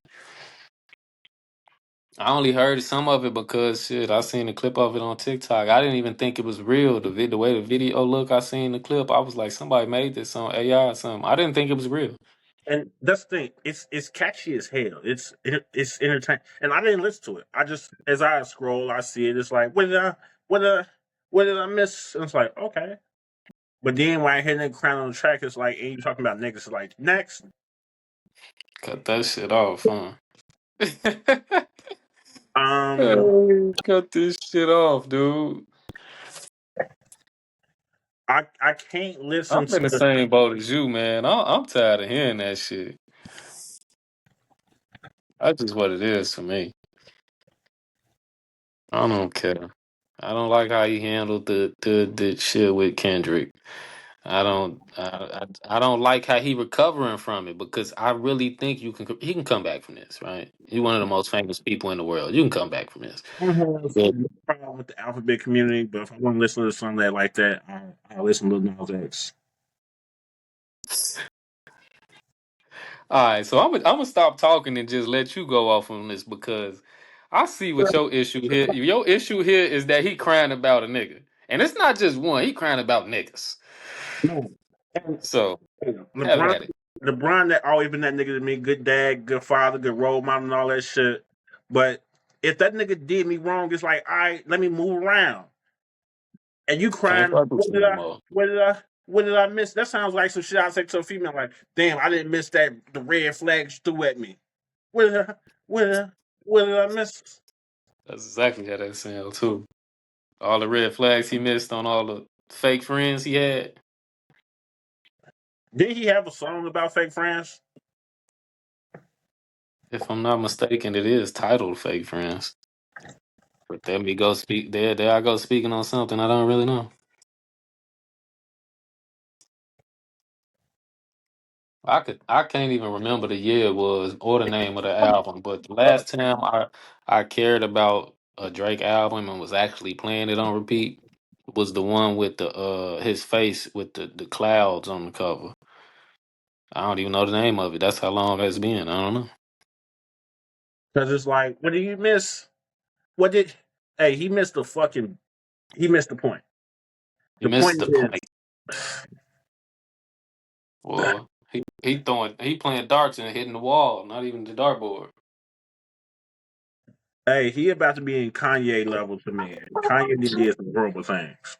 I only heard some of it because shit, I seen a clip of it on TikTok. I didn't even think it was real. The way the video look, I seen the clip. I was like, somebody made this on AI or something. I didn't think it was real. And that's the thing. It's catchy as hell. It's entertaining. And I didn't listen to it. I just as I scroll, I see it. It's like what did I what did I miss? And it's like okay. But then when I hear that crown on the track, it's like, and you talking about niggas, it's like next. Cut that shit off, huh? Um, Hey, cut this shit off, dude. I can't I'm listen in the to. same boat as you, man. I'm tired of hearing that shit. That's just what it is for me. I don't care. I don't like how he handled the shit with Kendrick. I don't like how he recovering from it because I really think he can come back from this, right? He's one of the most famous people in the world. You can come back from this. I don't have But no problem with the alphabet community, but if I want to listen to something that like that, I'll listen to Lil Nas X. all right, so I'm gonna stop talking and just let you go off on this because I see what your issue here. Your issue here is that he crying about a nigga, and it's not just one. He crying about niggas. No, and So have LeBron, at it. LeBron, that always been that nigga to me. Good dad, good father, good role model, and all that shit. But if that nigga did me wrong, it's like, all right, let me move around. And you Can't crying, fuck with you no more. what did I miss? That sounds like some shit I'd say to a female, like, damn, I didn't miss that the red flag you threw at me. What did I what did I what did I miss? That's exactly how that sounds too. All the red flags he missed on all the fake friends he had. Did he have a song about fake friends? If I'm not mistaken, it is titled "Fake Friends." But there we go speak there. There I go speaking on something I don't really know. I can't even remember the year it was or the name of the album. But the last time I cared about a Drake album and was actually playing it on repeat was the one with the his face with the clouds on the cover. I don't even know the name of it. That's how long that's been. I don't know. Because it's like, what did you miss? What did Hey, he missed the point. You The missed point the is point. Well, he playing darts and hitting the wall, not even the dartboard. hey, he about to be in Kanye level to me. Kanye did some horrible things.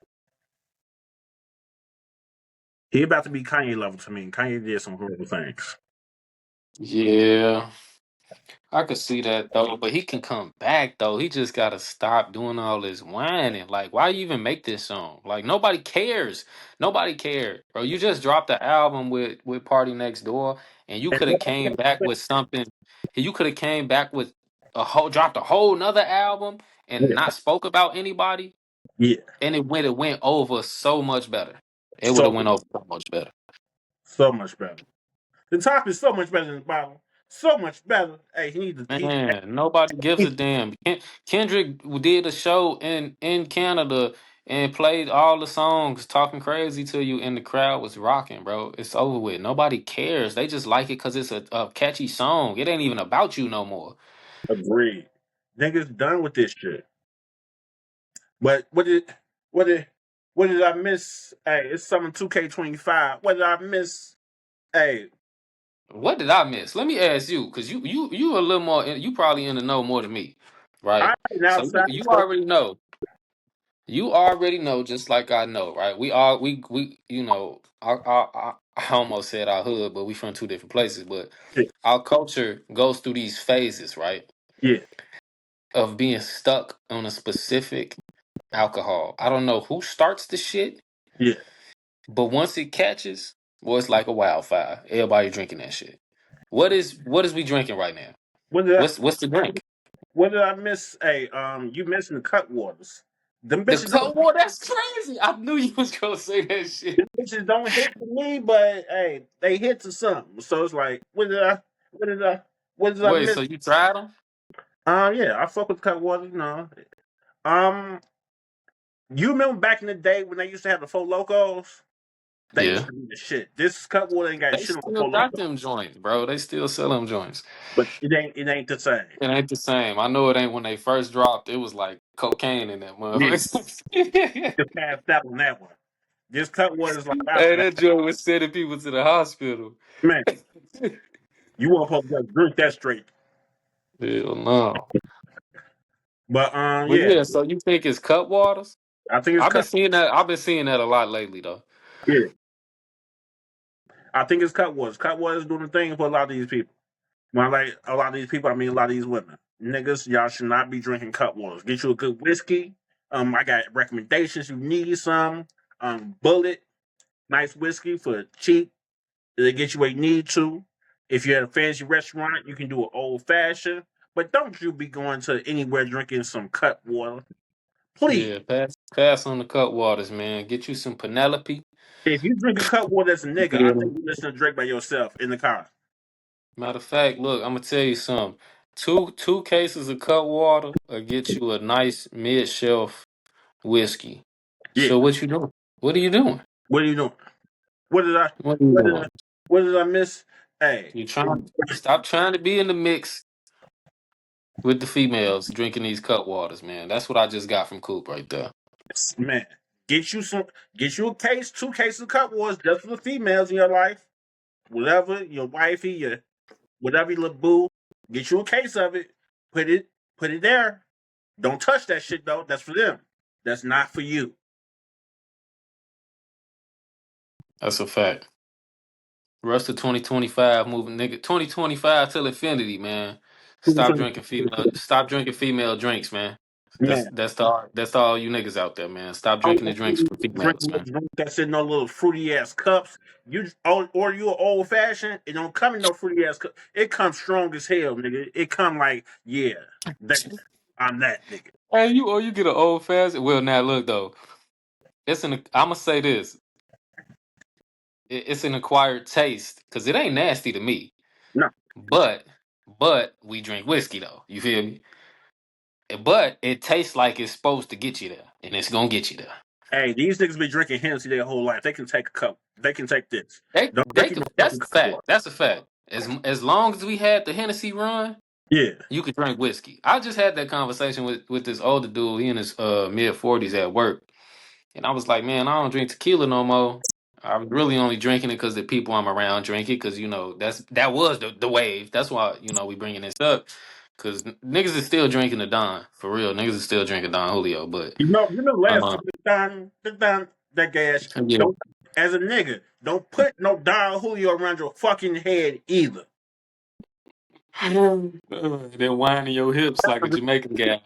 He about to be Kanye level to me. Kanye did some horrible things. Yeah. I could see that though, but he can come back though. He just gotta stop doing all this whining. Like, why you even make this song? Like, nobody cares. Nobody cared, bro. You just dropped the album with Party Next Door, and you And could have came back with something. You could have came back with dropped a whole nother album and yeah, not spoke about anybody, yeah, and it went over so much better. It would so have went over so much better. so much better. The top is so much better than the bottom. So much better. Hey, he needs to. Man, nobody gives a damn. Kendrick did a show in Canada and played all the songs, talking crazy to you, and the crowd was rocking, bro. It's over with. Nobody cares. They just like it because it's a catchy song. It ain't even about you no more. Agreed. Niggas done with this shit. But what did what did I miss? Hey, it's something 2K25. What did I miss? Hey, What did I miss? Let me ask you, because you a little more. You probably in the know more than me, I right? ain't So outside, you so already know. You already know, just like I know, right? We you know, I almost said our hood, but we from two different places. But yeah, our culture goes through these phases, right? yeah, Of being stuck on a specific alcohol. I don't know who starts the shit, yeah. but once it catches, well, it's like a wildfire. Everybody drinking that shit. What is we drinking right now? What did I What's the drink? what did I miss? Hey, you missing the cut waters. Them The bitches don't cold war. That's crazy. I knew you was gonna say that shit. them bitches don't hit to me, but hey, they hit to something. So it's like, what did I what did I Wait, miss? so you tried them? Yeah, I fuck with cut waters, no. Um, you remember back in the day when they used to have the four locos? They used Yeah. to be the shit. This cut water ain't got They shit on the still four got locos, them joints, bro. They still sell them joints. but it ain't the same. It ain't the same. I know it ain't when they first dropped. It was like cocaine in that Yeah, motherfucker. just passed that on that one. This cut water is like Hey, after that. that joint was sending people to the hospital. Man, you won't supposed to just drink that straight. Hell no. But But yeah, yeah, so you think it's cut waters? I think it's I've been cut. seeing that. I've been seeing that a lot lately, though. Yeah, I think it's cut waters. Cut waters doing the thing for a lot of these people. When I like a lot of these people, I mean a lot of these women. Niggas, y'all should not be drinking cut waters. Get you a good whiskey. I got recommendations. You need some. Bullet, nice whiskey for cheap. It'll get you where you need to. If you're at a fancy restaurant, you can do an old fashioned. But don't you be going to anywhere drinking some cut water. Please. Yeah, pass on the cut waters, man. Get you some Penelope. If you drink a cut water as a You nigga, I feel me? think you listen to Drake by yourself in the car. Matter of fact, look, I'm gonna tell you something. Two cases of cut water will get you a nice mid shelf whiskey. Yeah. So what you doing? What are you doing? What are you doing? What did I What are you what did I doing? what did I miss? Hey, You trying stop trying to be in the mix with the females drinking these cut waters, man. That's what I just got from Coop right there. man, get you some get you a case, two cases of cut waters just for the females in your life. Whatever, your wifey, your whatever your little boo, get you a case of it, put it put it there. Don't touch that shit though. That's for them. That's not for you. That's a fact. Rest of 2025 moving nigga. 2025 till infinity, man. Stop drinking female drinks, man. That's Man, that's all you niggas out there, man. Stop I don't drinking the want drinks you for females, drinking man. this drink that's in no little fruity ass cups. Or you an old fashioned. It don't come in no fruity ass cup. It comes strong as hell, nigga. It come like yeah, that I'm that nigga. Hey, you get an old fashioned. Well, now look though, I'm gonna say this. It's an acquired taste because it ain't nasty to me. No, But we drink whiskey though. You feel me? But it tastes like it's supposed to get you there, and it's gonna get you there. hey, these niggas be drinking Hennessy their whole life. They can take a cup. They can take this. Don't drink no That's fucking a cup fact. water. That's a fact. As long as we had the Hennessy run, Yeah, you could drink whiskey. I just had that conversation with this older dude. He in his mid 40s at work, and I was like, man, I don't drink tequila no more. I'm really only drinking it because the people I'm around drink it. Because that was the wave. That's why we bringing this up. Because niggas is still drinking the Don for real. Niggas is still drinking Don Julio, but you know last uh, time the Don that gas. yeah, Don't as a nigga don't put no Don Julio around your fucking head either. Then winding your hips like a Jamaican gal.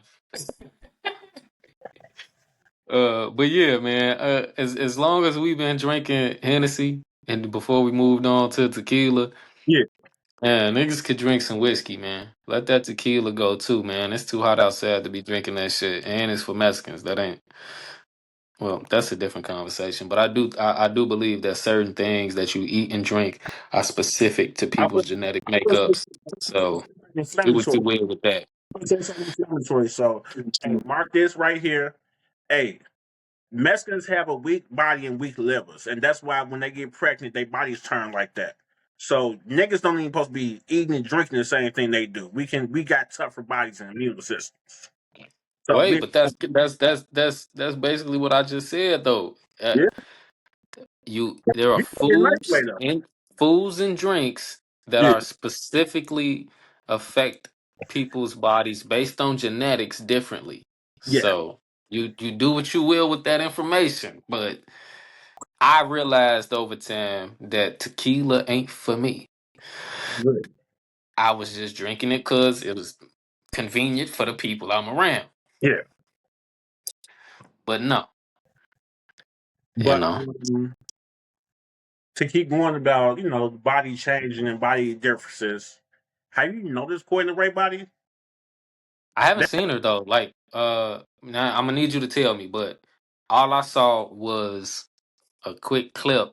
But yeah, man. As long as we've been drinking Hennessy, and before we moved on to tequila, Yeah, man, niggas could drink some whiskey, man. Let that tequila go too, man. It's too hot outside to be drinking that shit, and it's for Mexicans. That ain't. Well, that's a different conversation. But I do believe that certain things that you eat and drink are specific to I people's would, genetic I would say makeups. So something do what you inflammatory. will with that. I would say something inflammatory. So, hey, mark this right here. Hey, Mexicans have a weak body and weak livers, and that's why when they get pregnant, their bodies turn like that. So niggas don't even supposed to be eating and drinking the same thing they do. We got tougher bodies and immune systems. So Wait, we, but that's basically what I just said though. yeah, There are you take it a nice way though. foods and drinks that Yeah, are specifically affect people's bodies based on genetics differently. yeah, So you do what you will with that information, but I realized over time that tequila ain't for me. good. I was just drinking it because it was convenient for the people I'm around. Yeah, But no, you but know, to keep going about body changing and body differences, have you noticed Coi Leray body? I haven't That, seen her though. Like, now I'm gonna need you to tell me. But all I saw was a quick clip,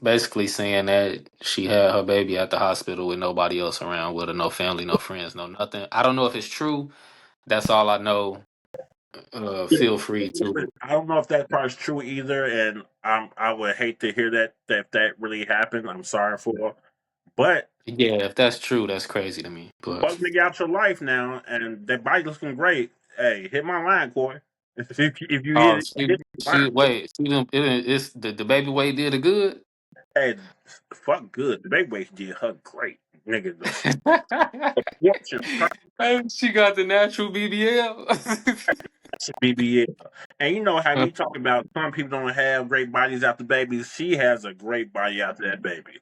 basically saying that she had her baby at the hospital with nobody else around with her, no family, no friends, no nothing. I don't know if it's true. That's all I know. Feel free to. I don't know if that part's true either, and I would hate to hear that really happened. I'm sorry for her. But Yeah, if that's true, that's crazy to me. But fuck nigga out your life now, and that body looking great. Hey, hit my line, Corey. If you oh, hit my line, it's the baby weight did it good. hey, fuck good. The baby weight did her great, nigga. The fortune And she got the natural BBL. should BBL. And you know how we talk about some people don't have great bodies after babies. She has a great body after that baby.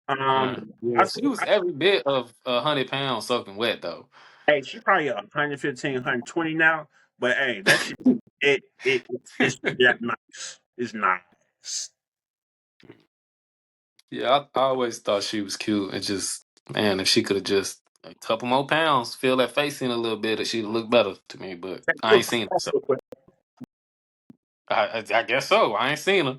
I Yeah, said, she was every bit of 100 pounds soaking wet though. hey, she probably 115, 120 now. But hey, that shit, it's that nice. It's nice. Yeah, I always thought she was cute. It just, man, if she could have just a couple more pounds, fill that face in a little bit, she'd look better to me. But I ain't seen her, so I guess so. I ain't seen her.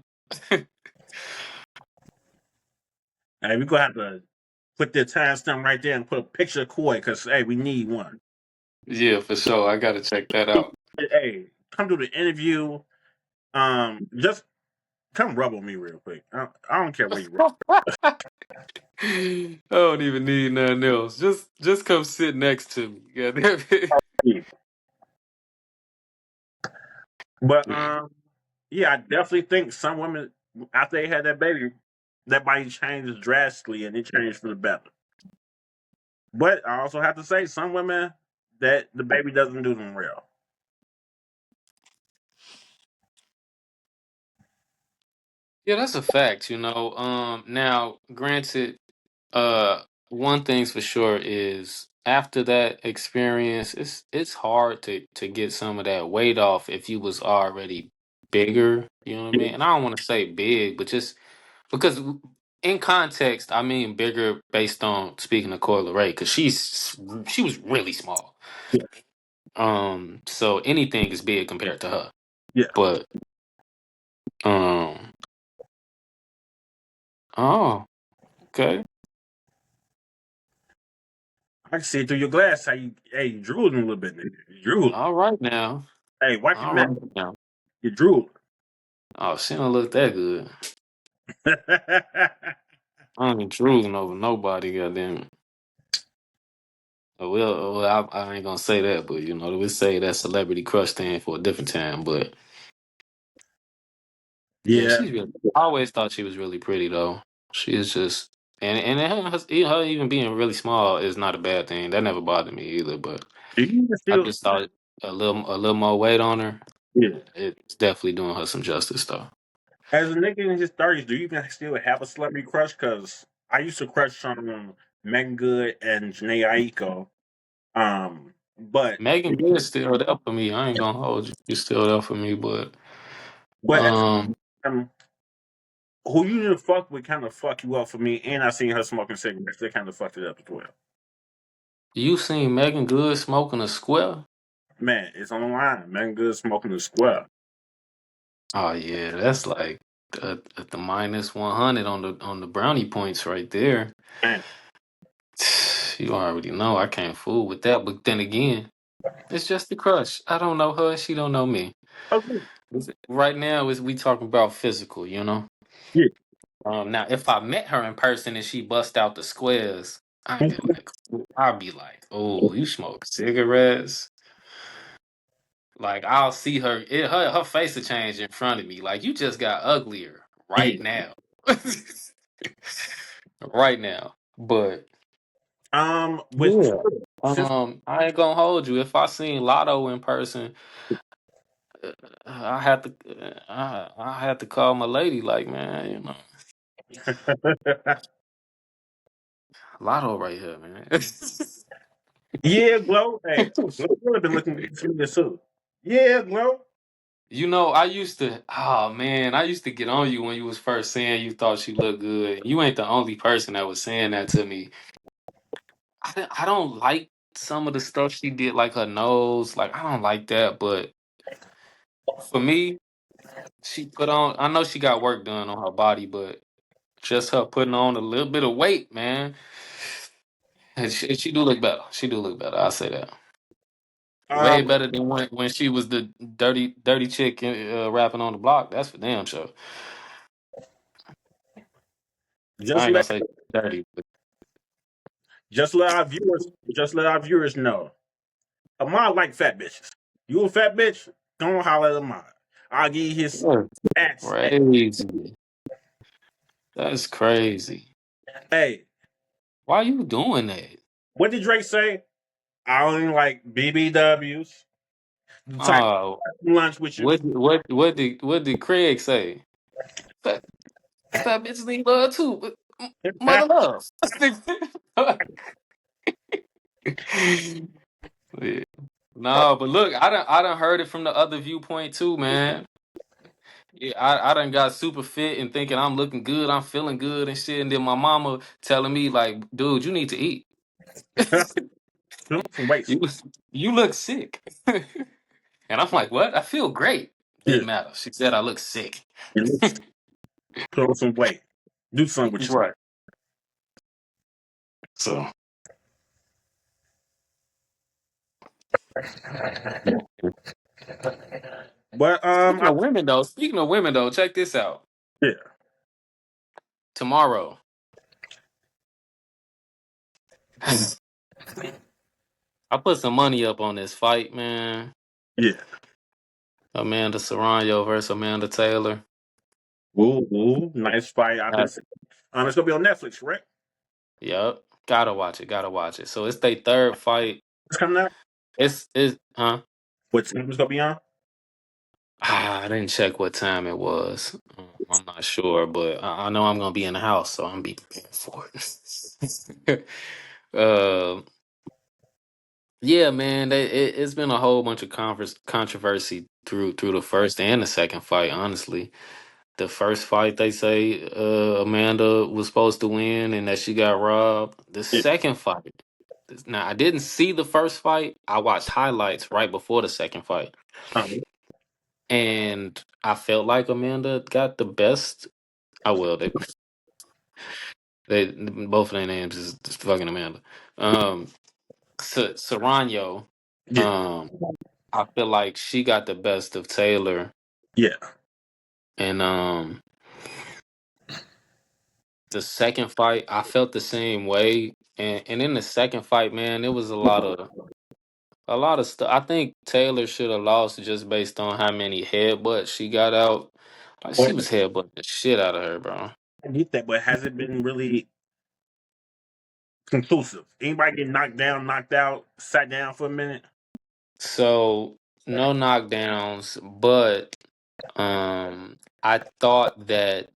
Hey, we gonna have to put the timestamp right there and put a picture of Koi because hey, we need one. Yeah, for sure. I gotta check that out. Hey, come do the interview. Just come rub on me real quick. I don't care where you rub. I don't even need nothing else. Just come sit next to me. Goddamn it. Me. But Yeah. yeah, I definitely think some women after they had that baby, that body changes drastically and it changed for the better. But I also have to say, some women that the baby doesn't do them real. Yeah, that's a fact, you know. Now, granted, uh, one thing's for sure is after that experience, it's hard to get some of that weight off if you was already bigger. You know what I Yeah, mean? And I don't want to say big, but just because in context, I mean bigger based on speaking of Coi Leray, because she was really small. yeah, So anything is big compared to her. yeah. But um, oh, okay. I can see it through your glass. How you drooling a little bit, nigga. You drooling. All right now. Hey, wipe your All mouth. right now. You drooling. Oh, she don't look that good. I ain't drooling over nobody, goddamn. I ain't gonna say that, but you know, we say that celebrity crush thing for a different time. But yeah, Yeah, I always thought she was really pretty though. She is just, her even being really small is not a bad thing. That never bothered me either. But do you even I still? just thought a little more weight on her. Yeah. It's definitely doing her some justice though. As a nigga in his 30s, do you even still have a celebrity crush? Because I used to crush on Megan Good and Janae Aiko. But Megan Good still there for me. I ain't gonna hold you. She's still there for me, but at the um, time, who you didn't fuck with kind of fuck you up for me, and I seen her smoking cigarettes. They kind of fucked it up as well. you seen Megan Good smoking a square? Man, it's on the line. Megan Good smoking a square. Oh yeah, that's like at the minus 100 on the brownie points right there. Man, You already know I can't fool with that. But then again, it's just a crush. I don't know her. She don't know me. okay, Right now, is we talking about physical, you know. yeah. Now if I met her in person and she bust out the squares, I'd be like, oh, you smoke cigarettes? Like I'll see her, her face will change in front of me. Like you just got uglier right Mm. now, right now. But With yeah, since I ain't gonna hold you. If I seen Lotto in person, I had to, I had to call my lady. Like, man, you know, Lotto right here, man. yeah, Glow. Hey, Glow would have been looking good for me too. Yeah, Glow. You know, I used to. Oh man, I used to get on you when you was first saying you thought she looked good. You ain't the only person that was saying that to me. I don't like some of the stuff she did, like her nose. Like I don't like that. But for me, she put on. I know she got work done on her body, but just her putting on a little bit of weight, man, and she do look better. She do look better. I say that. Way Um, better than when she was the dirty chick rapping on the block. That's for damn sure. I just ain't gonna let say dirty, but just let our viewers know. Ahmad like fat bitches. You a fat bitch? Don't holler at Ahmad. I'll give you his yeah, ass. crazy. That's crazy. Hey, Why you doing that? what did Drake say? I only like BBWs. The type Oh, of lunch with you. what did Craig say? Fat, fat bitches need love too. But mother love. Yeah. No, but look, I done heard it from the other viewpoint too, man. Yeah, I done got super fit and thinking I'm looking good, I'm feeling good and shit, and then my mama telling me like, dude, you need to eat. Some weights. you you look sick. And I'm like, what? I feel great. Yeah, Didn't matter. She said I look sick. you look, put on some weight. Do something with Right. So yourself. But speaking of women though, check this out. yeah, Tomorrow, I put some money up on this fight, man. yeah. Amanda Serrano versus Amanda Taylor. Ooh, ooh, nice fight. I've been. Uh, Saying. It's gonna be on Netflix, right? Yep. Gotta watch it. Gotta watch it. So it's their third fight. It's coming out. It's huh? What time it's gonna be on? I didn't check what time it was. I'm not sure, but I know I'm gonna be in the house, so I'm gonna be prepared for it. uh, yeah, man, it's been a whole bunch of controversy through the first and the second fight. Honestly, the first fight they say Amanda was supposed to win and that she got robbed. The Yeah. second fight, now I didn't see the first fight. I watched highlights right before the second fight. Um, And I felt like Amanda got the best. I will. They both of their names is just fucking Amanda. Serrano. yeah, Um, I feel like she got the best of Taylor, yeah. and the second fight, I felt the same way. And in the second fight, man, it was a lot of stuff. I think Taylor should have lost just based on how many headbutts she got out. Like she was headbutting the shit out of her, bro. I get that, but has it been really conclusive? Anybody get knocked down, knocked out, sat down for a minute? So no knockdowns, but I thought that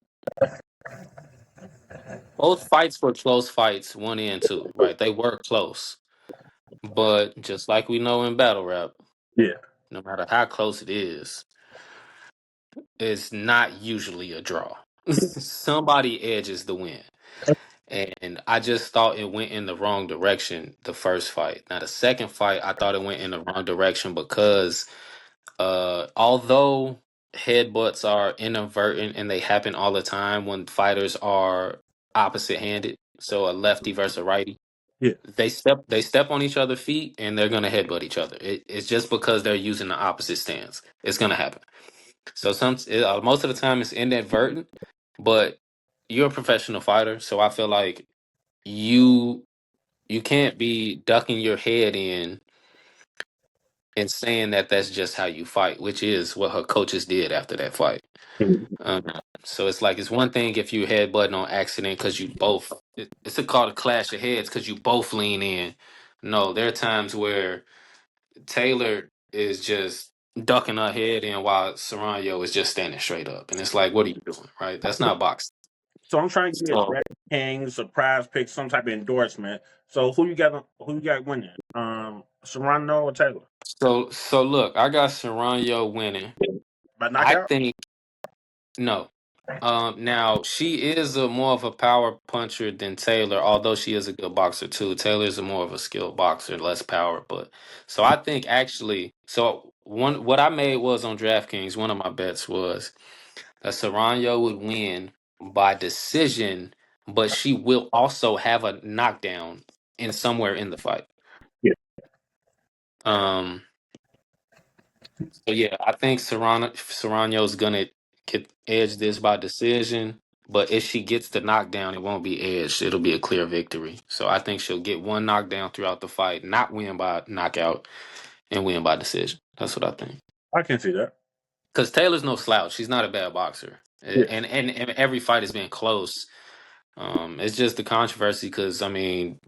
both fights were close fights, 1 and 2, right? They were close. But just like we know in battle rap, Yeah. no matter how close it is, it's not usually a draw. Somebody edges the win. And I just thought it went in the wrong direction the first fight. Now the second fight, I thought it went in the wrong direction because although headbutts are inadvertent and they happen all the time when fighters are opposite handed, so a lefty versus a righty, Yeah. they step on each other's feet and they're gonna headbutt each other. It's just because they're using the opposite stance. It's gonna happen. So most of the time it's inadvertent, but you're a professional fighter, so I feel like you you can't be ducking your head in and saying that that's just how you fight, which is what her coaches did after that fight. Mhm. Um, so it's like it's one thing if you headbutting on accident because you both. It's called a clash of heads because you both lean in. No, there are times where Taylor is just ducking her head in while Saranyo is just standing straight up, and it's like, what are you doing? Right? That's not boxing. So I'm trying to get So, DraftKings, surprise pick, some type of endorsement. So who you got? Who you got winning? Serrano or Taylor? so look, I got Saranyo winning. By I knockout? think no. Now she is a more of a power puncher than Taylor, although she is a good boxer too. Taylor is a more of a skilled boxer, less power. But so I think actually, so one what I made was on DraftKings. One of my bets was that Saranyo would win by decision, but she will also have a knockdown in somewhere in the fight. Yeah. Um, so yeah, I think Serrano's gonna get edge this by decision. But if she gets the knockdown, it won't be edged. It'll be a clear victory. So I think she'll get one knockdown throughout the fight, not win by knockout, and win by decision. That's what I think. I can see that. Because Taylor's no slouch. She's not a bad boxer, Yeah. and every fight has been close. It's just the controversy because I mean,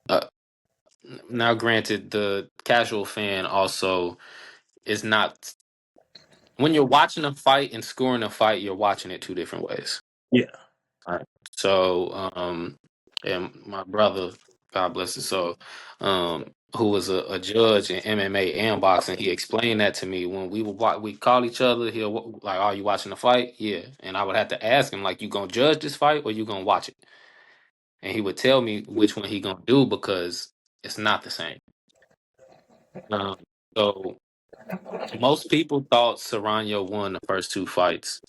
uh, now granted, the casual fan also is not when you're watching a fight and scoring a fight, you're watching it two different ways. Yeah. Right. So, and my brother, God bless his soul, who was a judge in MMA and boxing, he explained that to me when we call each other. He'll like, "Are you watching the fight?" Yeah, and I would have to ask him like, "You gonna judge this fight or you gonna watch it?" And he would tell me which one he gonna do because it's not the same. Um, so most people thought Saranya won the first two fights.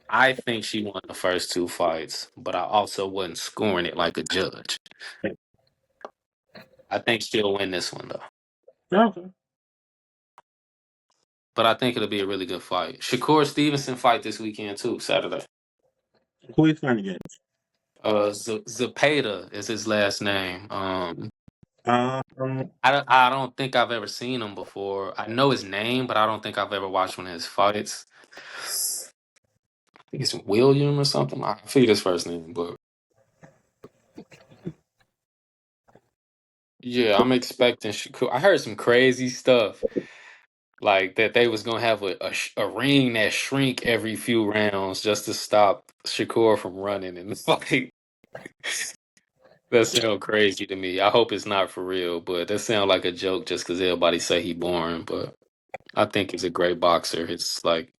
I think she won the first two fights, but I also wasn't scoring it like a judge. I think she'll win this one though. Okay. But I think it'll be a really good fight. Shakur Stevenson fight this weekend too, Saturday. Who is trying to get? Zapata is his last name. Um, I don't think I've ever seen him before. I know his name, but I don't think I've ever watched one of his fights. I think it's William or something. I forget his first name, but yeah, I'm expecting Shakur. I heard some crazy stuff. Like that they was gonna have a ring that shrink every few rounds just to stop Shakur from running, and it's like that sound crazy to me. I hope it's not for real, but that sound like a joke just because everybody say he boring. But I think he's a great boxer. It's like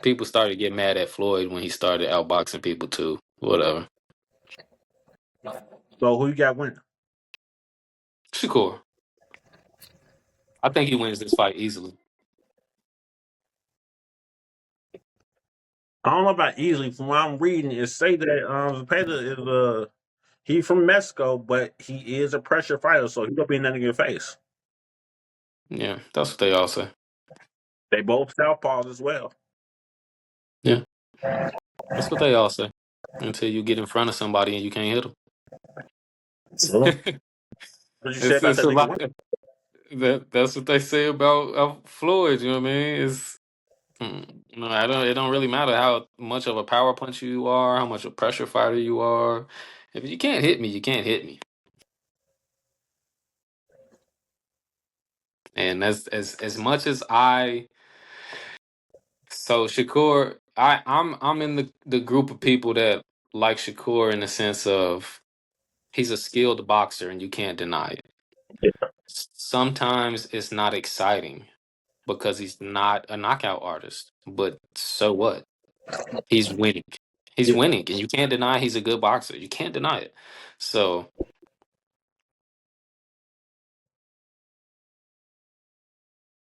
people started getting mad at Floyd when he started outboxing people too. Whatever. so who you got winning? Shakur, I think he wins this fight easily. I don't know about easily. From what I'm reading, it say that Zapata is he from Mexico, but he is a pressure fighter, so he's gonna be nothing in your face. Yeah, that's what they all say. They both southpaws as well. Yeah, that's what they all say. Until you get in front of somebody and you can't hit So them. what you say it's about it's that a nigga lot. winning? That's what they say about Floyd. You know what I mean? No, I don't. It don't really matter how much of a power puncher you are, how much of a pressure fighter you are. If you can't hit me, you can't hit me. And that's as much as I. So Shakur, I'm in the group of people that like Shakur in the sense of he's a skilled boxer and you can't deny it. Sometimes it's not exciting because he's not a knockout artist, but so what? He's winning. He's Yeah. winning, and you can't deny he's a good boxer. You can't deny it. So.